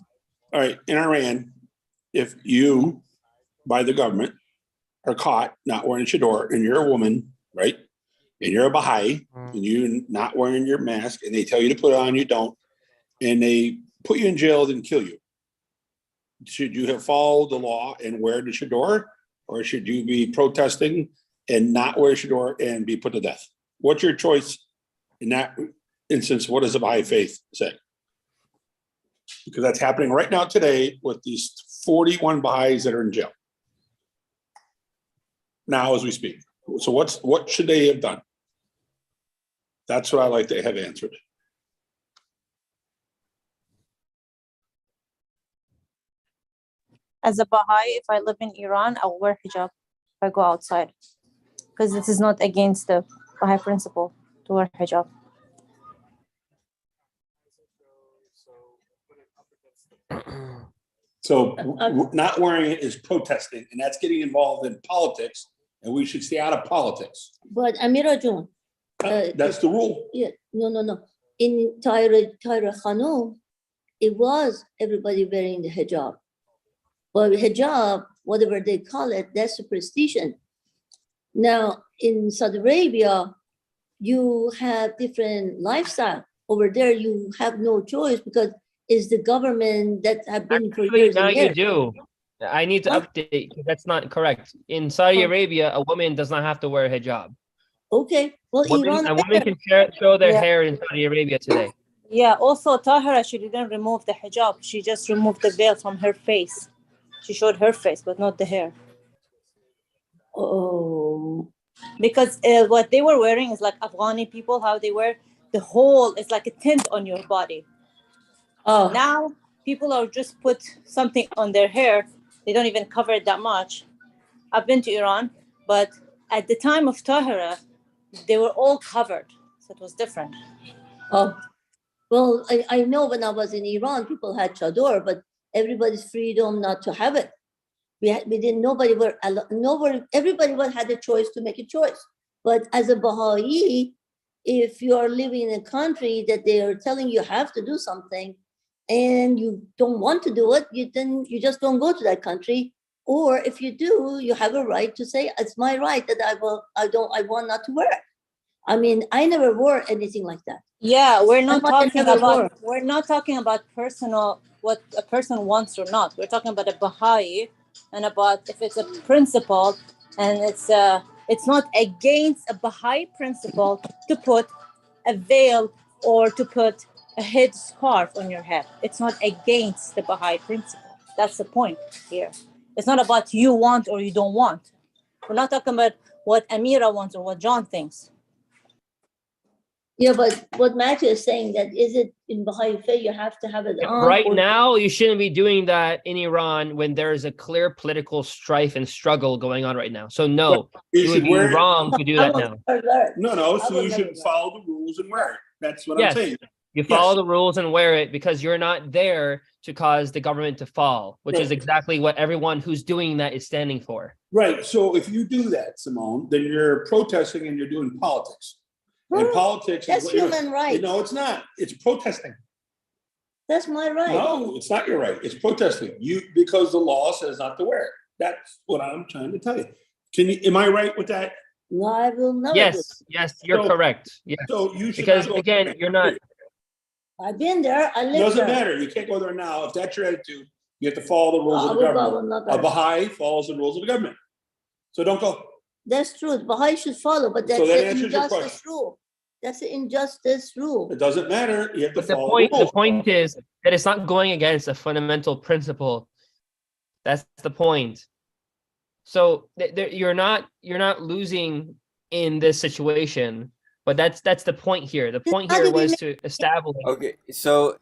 Speaker 5: All right. In Iran, if you, by the government, are caught not wearing chador and you're a woman, right? And you're a Baha'i and you're not wearing your mask and they tell you to put it on, you don't, and they put you in jail and kill you. Should you have followed the law and wear the chador, or should you be protesting and not wear chador and be put to death? What's your choice in that instance? What does the Baha'i faith say? Because that's happening right now today with these 41 Baha'is that are in jail now as we speak. So what should they have done? That's what I like to have answered.
Speaker 6: As a Baha'i, if I live in Iran, I'll wear hijab if I go outside, because this is not against the Baha'i principle to wear hijab.
Speaker 5: So not wearing it is protesting, and that's getting involved in politics, and we should stay out of politics.
Speaker 4: But Amira June,
Speaker 5: That's the rule.
Speaker 4: yeah, no. In Tyra Khanum, it was everybody wearing the hijab. But hijab, whatever they call it, that's superstition. Now, in Saudi Arabia, you have different lifestyle. Over there, you have no choice because it's the government that have been for
Speaker 1: Actually,
Speaker 4: years
Speaker 1: now
Speaker 4: and
Speaker 1: you
Speaker 4: years.
Speaker 1: do. I need to
Speaker 4: Huh?
Speaker 1: update because that's not correct. In Saudi
Speaker 4: Huh.
Speaker 1: Arabia, a woman does not have to wear a hijab.
Speaker 4: Okay, well, Iran,
Speaker 1: A woman can show their
Speaker 6: Yeah.
Speaker 1: hair in Saudi Arabia today.
Speaker 6: Yeah, also Tahira, she didn't remove the hijab. She just removed the veil from her face. She showed her face, but not the hair.
Speaker 4: oh,
Speaker 6: Because what they were wearing is like Afghani people, how they wear the whole, it's like a tint on your body.
Speaker 4: oh,
Speaker 6: Now, people are just put something on their hair. They don't even cover it that much. I've been to Iran, but at the time of Tahira, they were all covered. So it was different.
Speaker 4: oh. Well, I know when I was in Iran, people had chador, but everybody's freedom not to have it. We didn't, nobody everybody had a choice to make a choice. But as a Baha'i, if you are living in a country that they are telling you have to do something and you don't want to do it, you just don't go to that country. Or if you do, you have a right to say, it's my right that I want not to wear it. I mean, I never wore anything like that.
Speaker 6: Yeah, we're not
Speaker 4: That's what I never
Speaker 6: we're not talking about personal, what a person wants or not. We're talking about a Baha'i and about if it's a principle, and it's not against a Baha'i principle to put a veil or to put a head scarf on your head. It's not against the Baha'i principle. That's the point here. It's not about you want or you don't want. We're not talking about what Amira wants or what John thinks.
Speaker 4: Yeah, but what Matthew is saying that is it in Baha'i faith you have to have it on?
Speaker 1: Right
Speaker 4: or-
Speaker 1: now, you shouldn't be doing that in Iran when there is a clear political strife and struggle going on right now. So no,
Speaker 5: You
Speaker 1: it would
Speaker 5: should
Speaker 1: be
Speaker 5: wear it.
Speaker 1: wrong to do that now.
Speaker 5: No.
Speaker 4: I
Speaker 5: So
Speaker 4: would
Speaker 5: you
Speaker 4: never
Speaker 5: should
Speaker 4: wear it.
Speaker 5: follow the rules and wear it. That's what
Speaker 1: Yes.
Speaker 5: I'm saying.
Speaker 1: You follow
Speaker 5: Yes.
Speaker 1: the rules and wear it because you're not there to cause the government to fall, which is
Speaker 5: Right.
Speaker 1: exactly what everyone who's doing that is standing for.
Speaker 5: Right. So if you do that, Simone, then you're protesting and you're doing politics. And politics
Speaker 4: That's
Speaker 5: is what you're
Speaker 4: human rights.
Speaker 5: No, it's not. It's protesting.
Speaker 4: That's my right.
Speaker 5: No, it's not your right. It's protesting. Because the law says not to wear it. That's what I'm trying to tell you. Am I right with that?
Speaker 4: No, I will never do it.
Speaker 1: Yes, you're
Speaker 5: So-
Speaker 1: correct. Yes,
Speaker 5: So you should
Speaker 1: because
Speaker 5: not go
Speaker 1: again,
Speaker 5: there.
Speaker 1: you're not.
Speaker 4: I've been there. I live
Speaker 5: Doesn't
Speaker 4: there.
Speaker 5: matter. You can't go there now. If that's your attitude, you have to follow the rules
Speaker 4: I
Speaker 5: of the
Speaker 4: will go, I
Speaker 5: government.
Speaker 4: will not
Speaker 5: A
Speaker 4: go.
Speaker 5: Baha'i follows the rules of the government. So don't go.
Speaker 4: That's true. Baha'i should follow, but
Speaker 5: So
Speaker 4: that's
Speaker 5: that
Speaker 4: the
Speaker 5: answers your
Speaker 4: injustice
Speaker 5: question.
Speaker 4: rule. That's the injustice rule.
Speaker 5: It doesn't matter. You have to
Speaker 1: But the
Speaker 5: follow the rules.
Speaker 1: point is that it's not going against a fundamental principle. That's the point. So you're not losing in this situation, but that's the point here. The point
Speaker 4: How
Speaker 1: here
Speaker 4: do we
Speaker 1: was
Speaker 4: make-
Speaker 1: to establish.
Speaker 2: Okay, so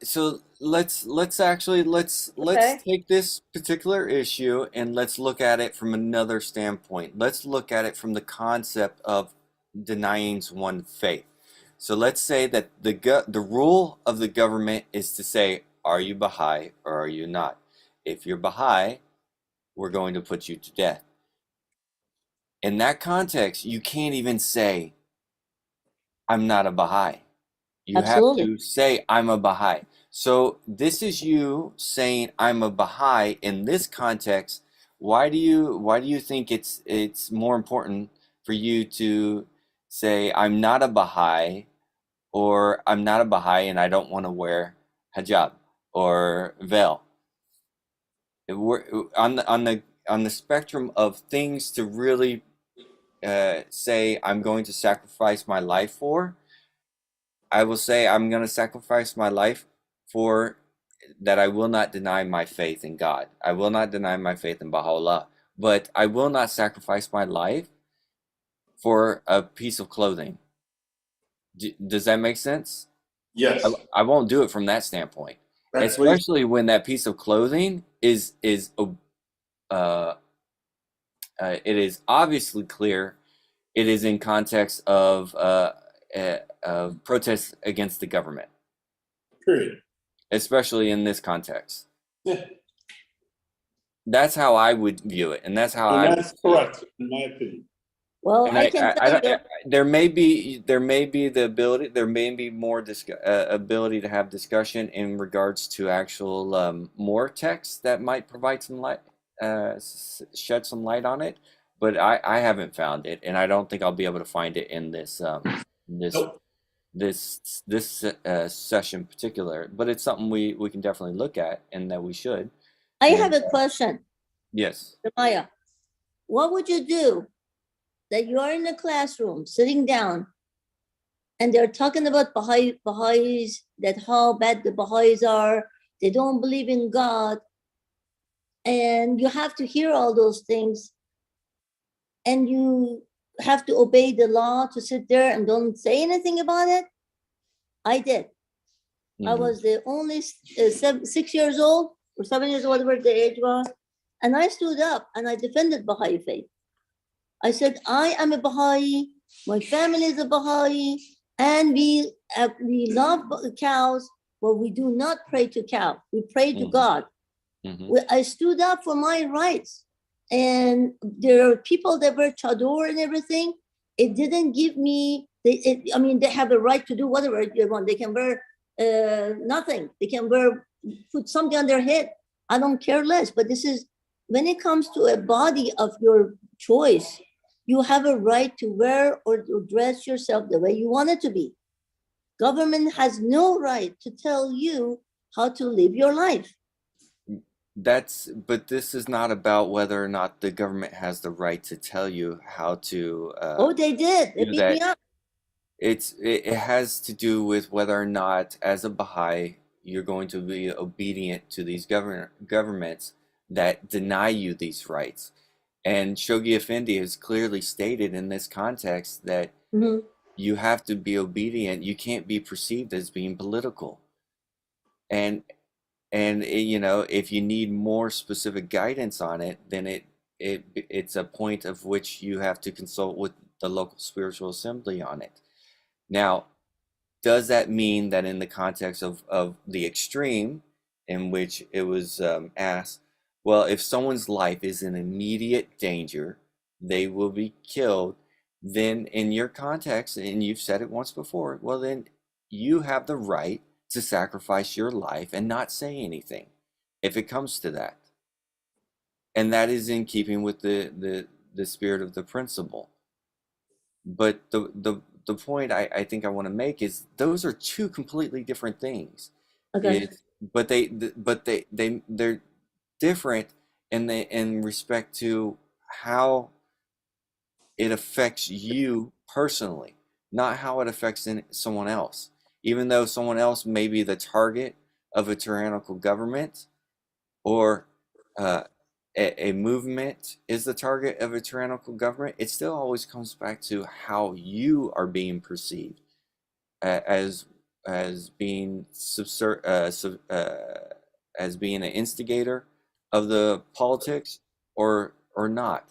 Speaker 2: let's take this particular issue and let's look at it from another standpoint. Let's look at it from the concept of denying one's faith. So let's say that the rule of the government is to say, are you Baha'i or are you not? If you're Baha'i, we're going to put you to death. In that context, you can't even say, I'm not a Baha'i. You
Speaker 4: Absolutely.
Speaker 2: have to say, I'm a Baha'i. So this is you saying, I'm a Baha'i in this context. Why do you think it's more important for you to say, I'm not a Baha'i, or I'm not a Baha'i and I don't want to wear hijab or veil? We're on the spectrum of things to really say I'm going to sacrifice my life for. I will say I'm going to sacrifice my life for that. I will not deny my faith in God. I will not deny my faith in Baha'u'llah. But I will not sacrifice my life for a piece of clothing. Does that make sense?
Speaker 5: Yes.
Speaker 2: I won't do it from that standpoint.
Speaker 5: That's what
Speaker 2: Especially when that piece of clothing is it is obviously clear. It is in context of protests against the government,
Speaker 5: period.
Speaker 2: especially in this context.
Speaker 5: Yeah.
Speaker 2: That's how I would view it, and that's how I
Speaker 5: And
Speaker 2: would
Speaker 5: that's
Speaker 2: see it.
Speaker 5: correct, in my opinion.
Speaker 4: Well,
Speaker 2: And
Speaker 4: I can tell you,
Speaker 2: there may be the ability, there may be more ability to have discussion in regards to actual more text that might provide some light, shed some light on it. But I haven't found it, and I don't think I'll be able to find it in this
Speaker 5: Nope.
Speaker 2: session in particular. But it's something we can definitely look at, and that we should.
Speaker 4: I
Speaker 2: And
Speaker 4: have a question,
Speaker 2: yes,
Speaker 4: Maya. What would you do that you are in a classroom sitting down and they're talking about Baha'is, that how bad the Baha'is are, they don't believe in God, and you have to hear all those things, and you have to obey the law to sit there and don't say anything about it? I did. I was the only 6 years old or 7 years, whatever the age was, and I stood up and I defended Baha'i faith. I said, I am a Baha'i, my family is a Baha'i, and we love cows, but we do not pray to cow. We pray to God. I stood up for my rights. And there are people that wear chador and everything. It didn't give me, they have a right to do whatever they want. They can wear nothing. They can put something on their head. I don't care less. But this is, when it comes to a body of your choice, you have a right to wear or to dress yourself the way you want it to be. Government has no right to tell you how to live your life.
Speaker 2: But this is not about whether or not the government has the right to tell you how to
Speaker 4: They did. They
Speaker 2: do
Speaker 4: beat me
Speaker 2: that.
Speaker 4: up.
Speaker 2: It has to do with whether or not, as a Baha'i, you're going to be obedient to these governments that deny you these rights. And Shoghi Effendi has clearly stated in this context that you have to be obedient. You can't be perceived as being political. And if you need more specific guidance on it, then it's a point of which you have to consult with the local spiritual assembly on it. Now, does that mean that in the context of the extreme in which it was asked, well, if someone's life is in immediate danger, they will be killed, then in your context, and you've said it once before, well, then you have the right to sacrifice your life and not say anything if it comes to that. And that is in keeping with the spirit of the principle. But the point I think I want to make is those are two completely different things.
Speaker 4: Okay.
Speaker 2: But they're different in respect to how it affects you personally, not how it affects someone else. Even though someone else may be the target of a tyrannical government, or a movement is the target of a tyrannical government, it still always comes back to how you are being perceived as being as being an instigator of the politics or not.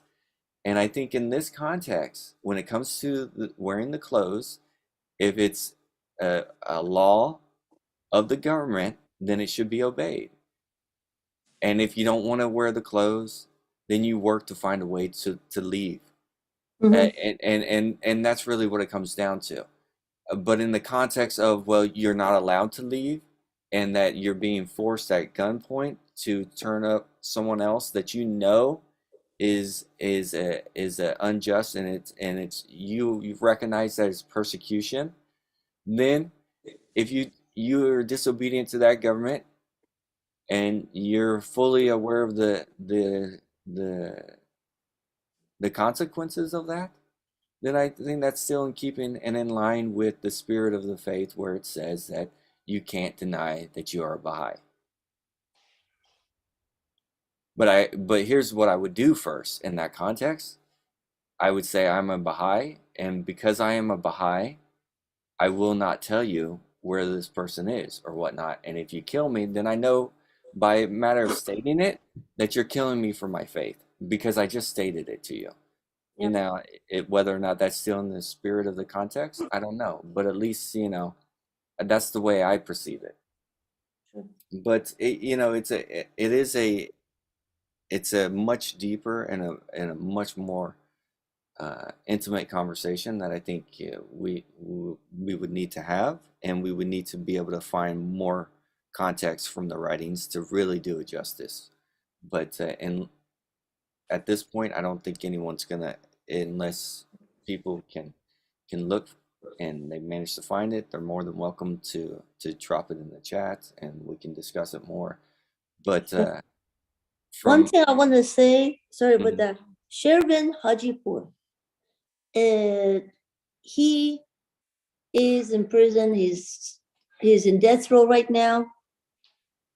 Speaker 2: And I think in this context, when it comes to wearing the clothes, if it's a law of the government, then it should be obeyed. And if you don't want to wear the clothes, then you work to find a way to leave. And that's really what it comes down to. But in the context of, well, you're not allowed to leave, and that you're being forced at gunpoint to turn up someone else that you know is unjust, and it's you've recognized that it's persecution, then if you're disobedient to that government and you're fully aware of the consequences of that, then I think that's still in keeping and in line with the spirit of the faith, where it says that you can't deny that you are a Baha'i. But here's what I would do first in that context. I would say I'm a Baha'i, and because I am a Baha'i, I will not tell you where this person is or whatnot. And if you kill me, then I know by a matter of stating it that you're killing me for my faith, because I just stated it to you.
Speaker 4: Yeah.
Speaker 2: Now, whether or not that's still in the spirit of the context, I don't know. But at least, that's the way I perceive it.
Speaker 4: Sure.
Speaker 2: But it is a it's a much deeper and a much more intimate conversation that I think we would need to have, and we would need to be able to find more context from the writings to really do it justice. But and at this point, I don't think anyone's gonna, unless people can look and they manage to find it, they're more than welcome to drop it in the chat and we can discuss it more. But
Speaker 4: One thing I want to say, sorry about
Speaker 2: Mhm.
Speaker 4: that. Shervin Hajipur, he is in prison. He's in death row right now,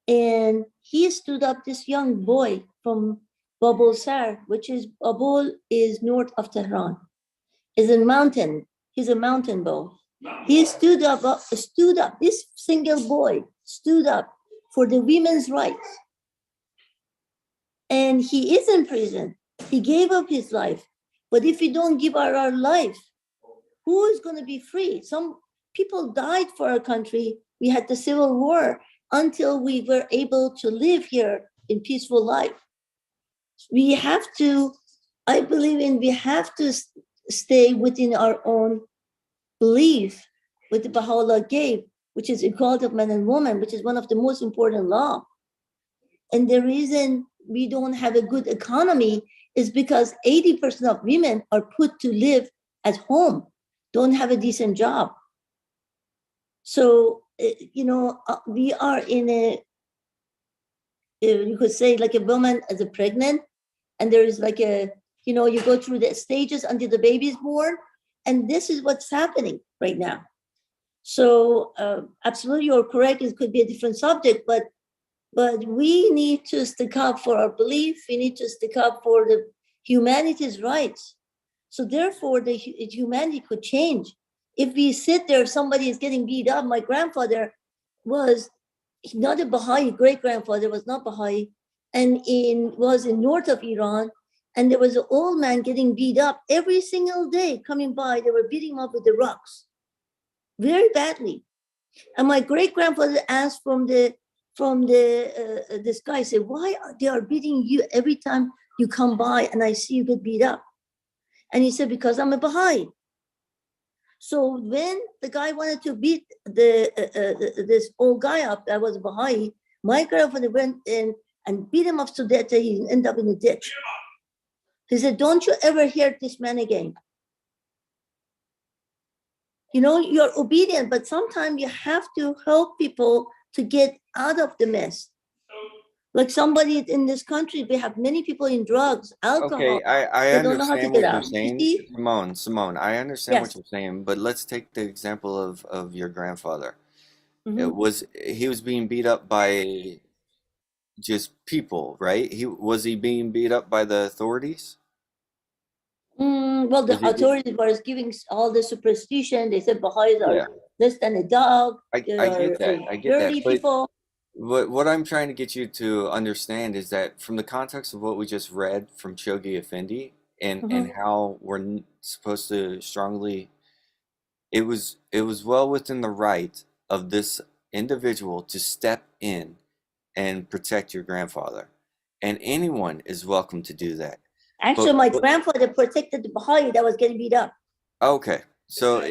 Speaker 4: and he stood up this young boy from Babul Sar, which is Babul is north of Tehran. Is a mountain. He's a mountain boy. He stood up. This single boy stood up for the women's rights, and he is in prison. He gave up his life. But if we don't give our life, who is going to be free? Some people died for our country. We had the Civil War until we were able to live here in peaceful life. We have to, I believe in, we have to stay within our own belief, what the Baha'u'llah gave, which is equality of man and woman, which is one of the most important law. And the reason we don't have a good economy is because 80% of women are put to live at home, don't have a decent job. So, we are in a, you could say like a woman as a pregnant, and there is like a, you go through the stages until the baby is born. And this is what's happening right now. So absolutely, you're correct. It could be a different subject, but we need to stick up for our belief. We need to stick up for the humanity's rights. So therefore, the humanity could change. If we sit there, somebody is getting beat up. My grandfather was not a Baha'i. Great grandfather was not Baha'i, and was in north of Iran. And there was an old man getting beat up every single day coming by. They were beating him up with the rocks very badly. And my great grandfather asked from this guy, said, why they are beating you every time you come by and I see you get beat up? And he said, because I'm a Baha'i. So when the guy wanted to beat this old guy up that was a Baha'i, my grandfather went in and beat him up to death till he ended up in the ditch. He said, don't you ever hear this man again. You're obedient, but sometimes you have to help people to get out of the mess. Like somebody in this country, we have many people in drugs, alcohol.
Speaker 2: Okay, I
Speaker 4: They don't know how to
Speaker 2: understand
Speaker 4: get
Speaker 2: what you're
Speaker 4: out.
Speaker 2: saying, Simone. I understand what
Speaker 4: Yes.
Speaker 2: you're saying, but let's take the example of your grandfather.
Speaker 4: Mhm.
Speaker 2: He was being beat up by just people, right? Was he being beat up by the authorities?
Speaker 4: Well,
Speaker 2: Was
Speaker 4: the
Speaker 2: he be-
Speaker 4: authorities were giving all the superstition. They said Baha'is are
Speaker 2: yeah,
Speaker 4: less than a dog. They
Speaker 2: I
Speaker 4: are
Speaker 2: get that. I get that.
Speaker 4: dirty
Speaker 2: But
Speaker 4: people.
Speaker 2: what I'm trying to get you to understand is that from the context of what we just read from Chogi Effendi and
Speaker 4: Mhm.
Speaker 2: how we're supposed to strongly, it was well within the right of this individual to step in and protect your grandfather, and anyone is welcome to do that.
Speaker 4: Actually,
Speaker 2: But
Speaker 4: my grandfather protected the Baha'i that was getting beat up.
Speaker 2: okay, so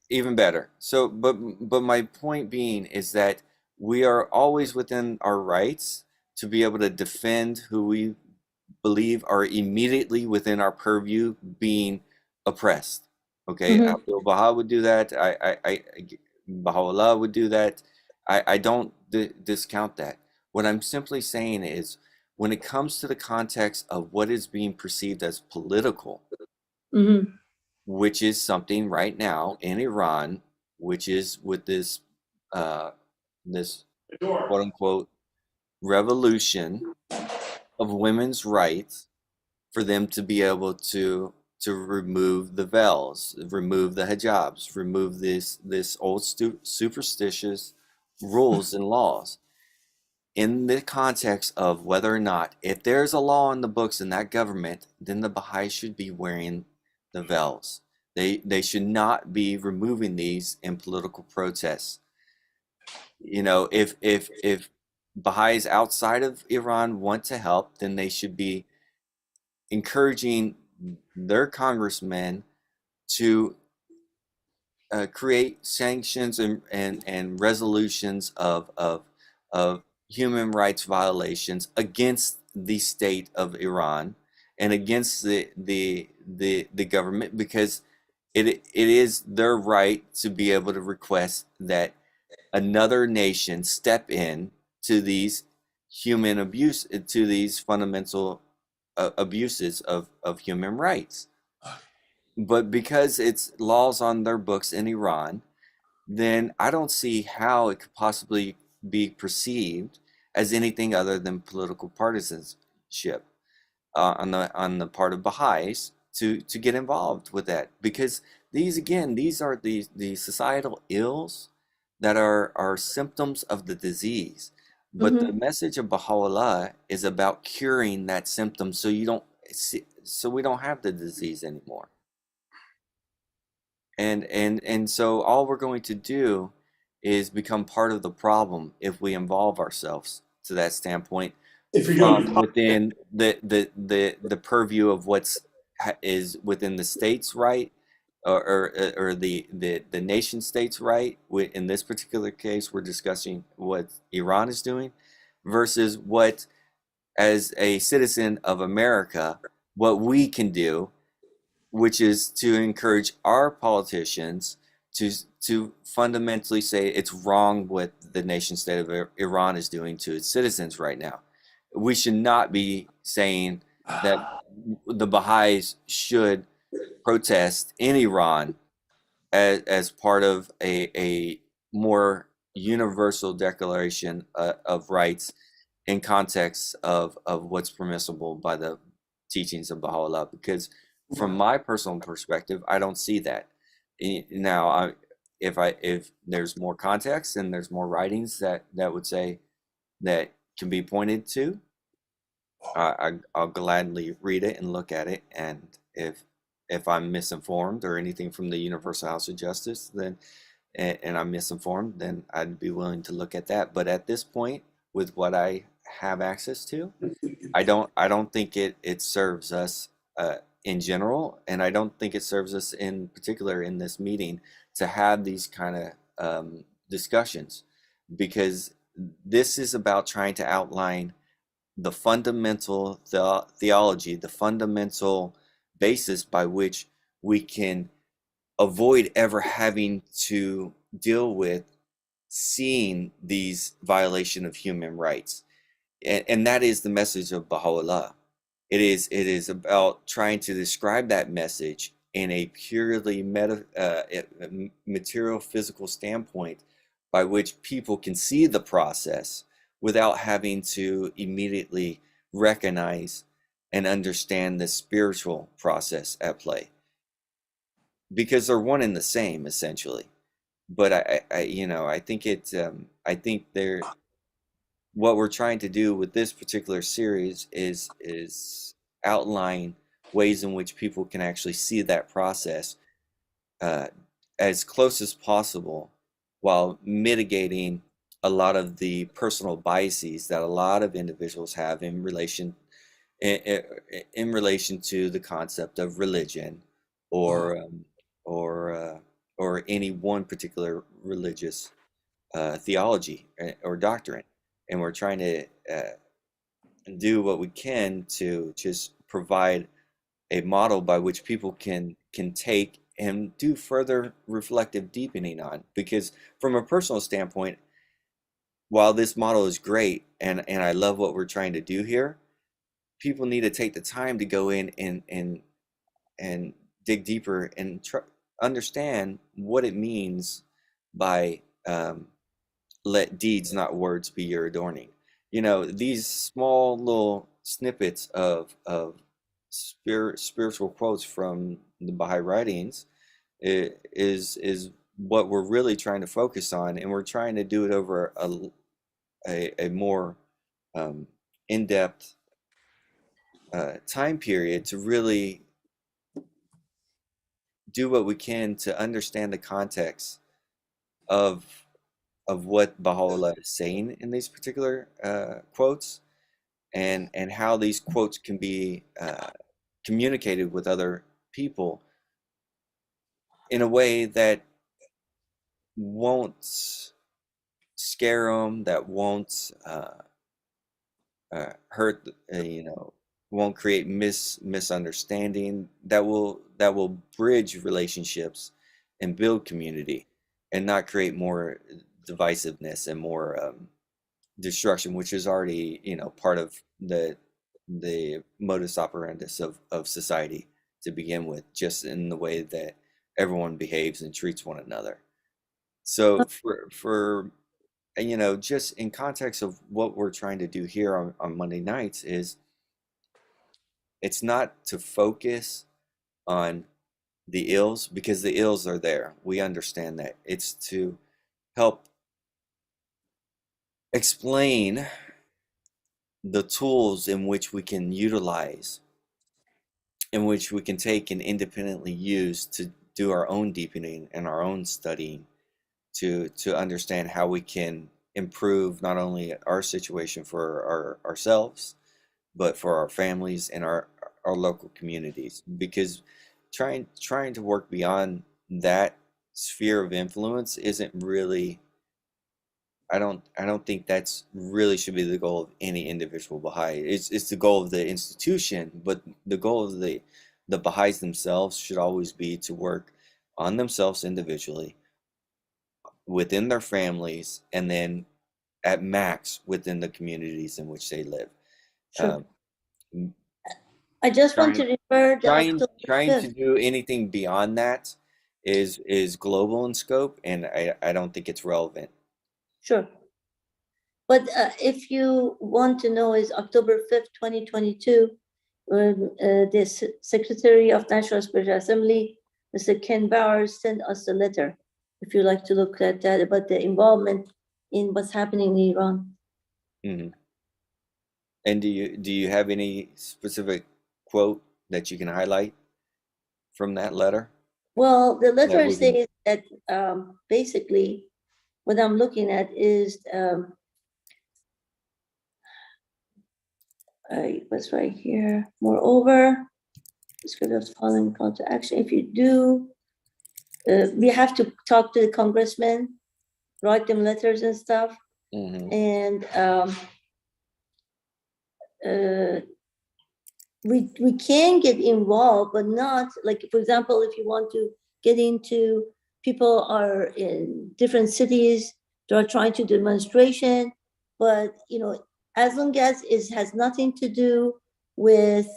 Speaker 2: even better. So, but my point being is that we are always within our rights to be able to defend who we believe are immediately within our purview being oppressed. Okay,
Speaker 4: Mhm.
Speaker 2: Abdul Baha would do that. Baha'u'llah would do that. I don't discount that. What I'm simply saying is, when it comes to the context of what is being perceived as political,
Speaker 4: Mhm.
Speaker 2: which is something right now in Iran, which is with this this quote unquote revolution of women's rights for them to be able to remove the veils, remove the hijabs, remove this old superstitious rules and laws. In the context of whether or not, if there's a law in the books in that government, then the Baha'i should be wearing the veils. They should not be removing these in political protests. If Baha'is outside of Iran want to help, then they should be encouraging their congressmen to create sanctions and resolutions of human rights violations against the state of Iran and against the government, because it is their right to be able to request that another nation step in to these human abuse, to these fundamental abuses of human rights. But because it's laws on their books in Iran, then I don't see how it could possibly be perceived as anything other than political partisanship on the part of Baha'is to get involved with that, because these are the societal ills that are symptoms of the disease. But the message of Baha'u'llah is about curing that symptom, so you don't see, so we don't have the disease anymore. And so all we're going to do is become part of the problem if we involve ourselves to that standpoint
Speaker 5: If you're
Speaker 2: from
Speaker 5: doing
Speaker 2: within the purview of is within the state's right, or the nation state's right. In this particular case, we're discussing what Iran is doing versus what, as a citizen of America, what we can do, which is to encourage our politicians to fundamentally say it's wrong what the nation state of Iran is doing to its citizens right now. We should not be saying that the Baha'is should protest in Iran as part of a more universal declaration of rights in context of what's permissible by the teachings of Baha'u'llah, because from my personal perspective, I don't see that. Now, if there's more context and there's more writings that would say that can be pointed to, I'll gladly read it and look at it. And if I'm misinformed or anything from the Universal House of Justice, then and I'm misinformed, then I'd be willing to look at that. But at this point, with what I have access to, I don't think it serves us in general, and I don't think it serves us in particular in this meeting to have these kind of discussions, because this is about trying to outline the fundamental theology, the fundamental basis by which we can avoid ever having to deal with seeing these violation of human rights. And that is the message of Baha'u'llah. It is about trying to describe that message in a purely material physical standpoint by which people can see the process without having to immediately recognize and understand the spiritual process at play, because they're one and the same essentially. But I think I think what we're trying to do with this particular series is outline ways in which people can actually see that process as close as possible, while mitigating a lot of the personal biases that a lot of individuals have in relation to the concept of religion, or or any one particular religious theology or doctrine. And we're trying to do what we can to just provide a model by which people can take and do further reflective deepening on. Because from a personal standpoint, while this model is great and I love what we're trying to do here, people need to take the time to go in and dig deeper and understand what it means by let deeds, not words, be your adorning. These small little snippets of spiritual quotes from the Baha'i writings is what we're really trying to focus on, and we're trying to do it over a more in-depth time period to really do what we can to understand the context of what Baha'u'llah is saying in these particular quotes, and how these quotes can be communicated with other people in a way that won't scare them, that won't hurt, won't create misunderstanding, that will bridge relationships and build community, and not create more divisiveness and more destruction, which is already part of the modus operandus of society to begin with, just in the way that everyone behaves and treats one another. So for just in context of what we're trying to do here on Monday nights, is it's not to focus on the ills, because the ills are there. We understand that. It's to help explain the tools in which we can utilize, in which we can take and independently use to do our own deepening and our own studying, to understand how we can improve not only our situation for ourselves, but for our families and our local communities. Because trying to work beyond that sphere of influence isn't really, I don't think that's really should be the goal of any individual Baha'i. It's the goal of the institution, but the goal of the Baha'is themselves should always be to work on themselves individually, within their families, and then at max within the communities in which they live.
Speaker 4: Sure. I just want to refer the
Speaker 2: trying
Speaker 4: October
Speaker 2: to
Speaker 4: 5th.
Speaker 2: do anything beyond that is global in scope, and I don't think it's relevant.
Speaker 4: Sure. But if you want to know, is October 5th, 2022, when the Secretary of National Spiritual Assembly, Mr. Ken Bowers, sent us a letter. If you like to look at that, about the involvement in what's happening in Iran.
Speaker 2: Mm-hmm. And do you have any specific quote that you can highlight from that letter?
Speaker 4: Well, the letter
Speaker 2: we can-
Speaker 4: says that basically what I'm looking at is it was right here. Moreover, script of following call to action. If you do, we have to talk to the congressman, write them letters and stuff,
Speaker 2: Mhm.
Speaker 4: and we can get involved, but not like, for example, if you want to get into, people are in different cities, they're trying to do demonstration, but as long as it has nothing to do with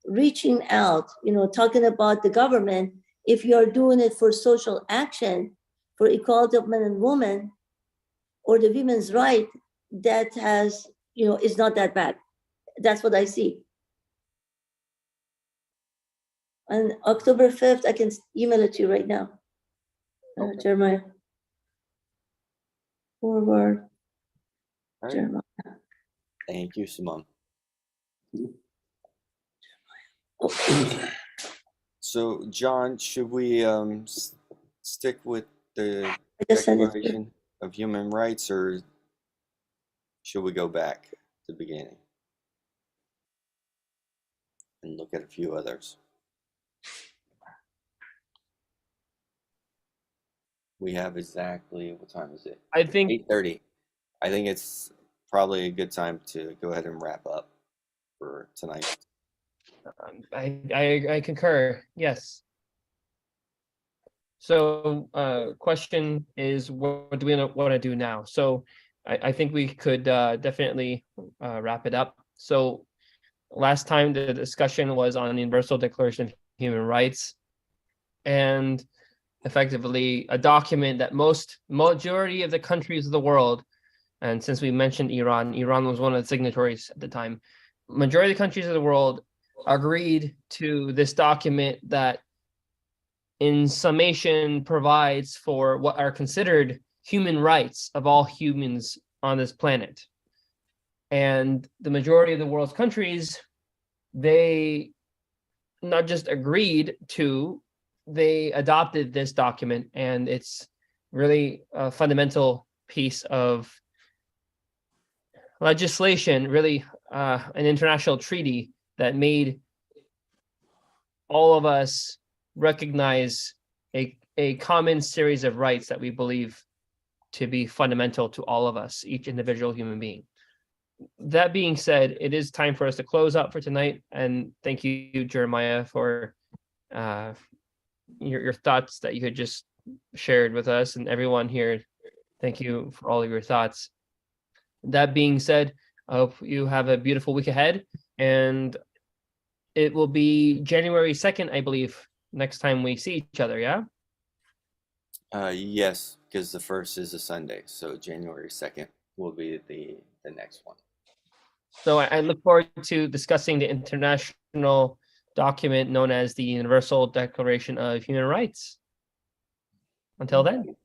Speaker 4: reaching out, talking about the government, if you're doing it for social action, for equality of men and women, or the women's right, that has, is not that bad. That's what I see. On October 5th, I can email it to you right now.
Speaker 2: Okay.
Speaker 4: Jeremiah. Forward.
Speaker 2: All right.
Speaker 4: Jeremiah.
Speaker 2: Thank you, Simone.
Speaker 4: Oh,
Speaker 2: So, John, should we stick with the
Speaker 4: I just sent it to you.
Speaker 2: Declaration of Human Rights, or should we go back to the beginning and look at a few others? We have exactly, what time is it?
Speaker 1: I think
Speaker 2: 8:30. I think it's probably a good time to go ahead and wrap up for tonight.
Speaker 1: I concur. Yes. So, question is, what do we want to do now? So, I think we could definitely wrap it up. So, last time the discussion was on the Universal Declaration of Human Rights, and effectively a document that majority of the countries of the world, and since we mentioned Iran was one of the signatories at the time, majority of the countries of the world agreed to this document that in summation provides for what are considered human rights of all humans on this planet. And the majority of the world's countries, they not just agreed to, they adopted this document, and it's really a fundamental piece of legislation, really an international treaty that made all of us recognize a common series of rights that we believe to be fundamental to all of us, each individual human being. That being said, it is time for us to close up for tonight. And thank you, Jeremiah, for your thoughts that you had just shared with us, and everyone here. Thank you for all of your thoughts. That being said, I hope you have a beautiful week ahead, and it will be January 2nd, I believe, next time we see each other, yeah?
Speaker 2: Yes, because the 1st is a Sunday, so January 2nd will be the next one.
Speaker 1: So I look forward to discussing the international document known as the Universal Declaration of Human Rights. Until then.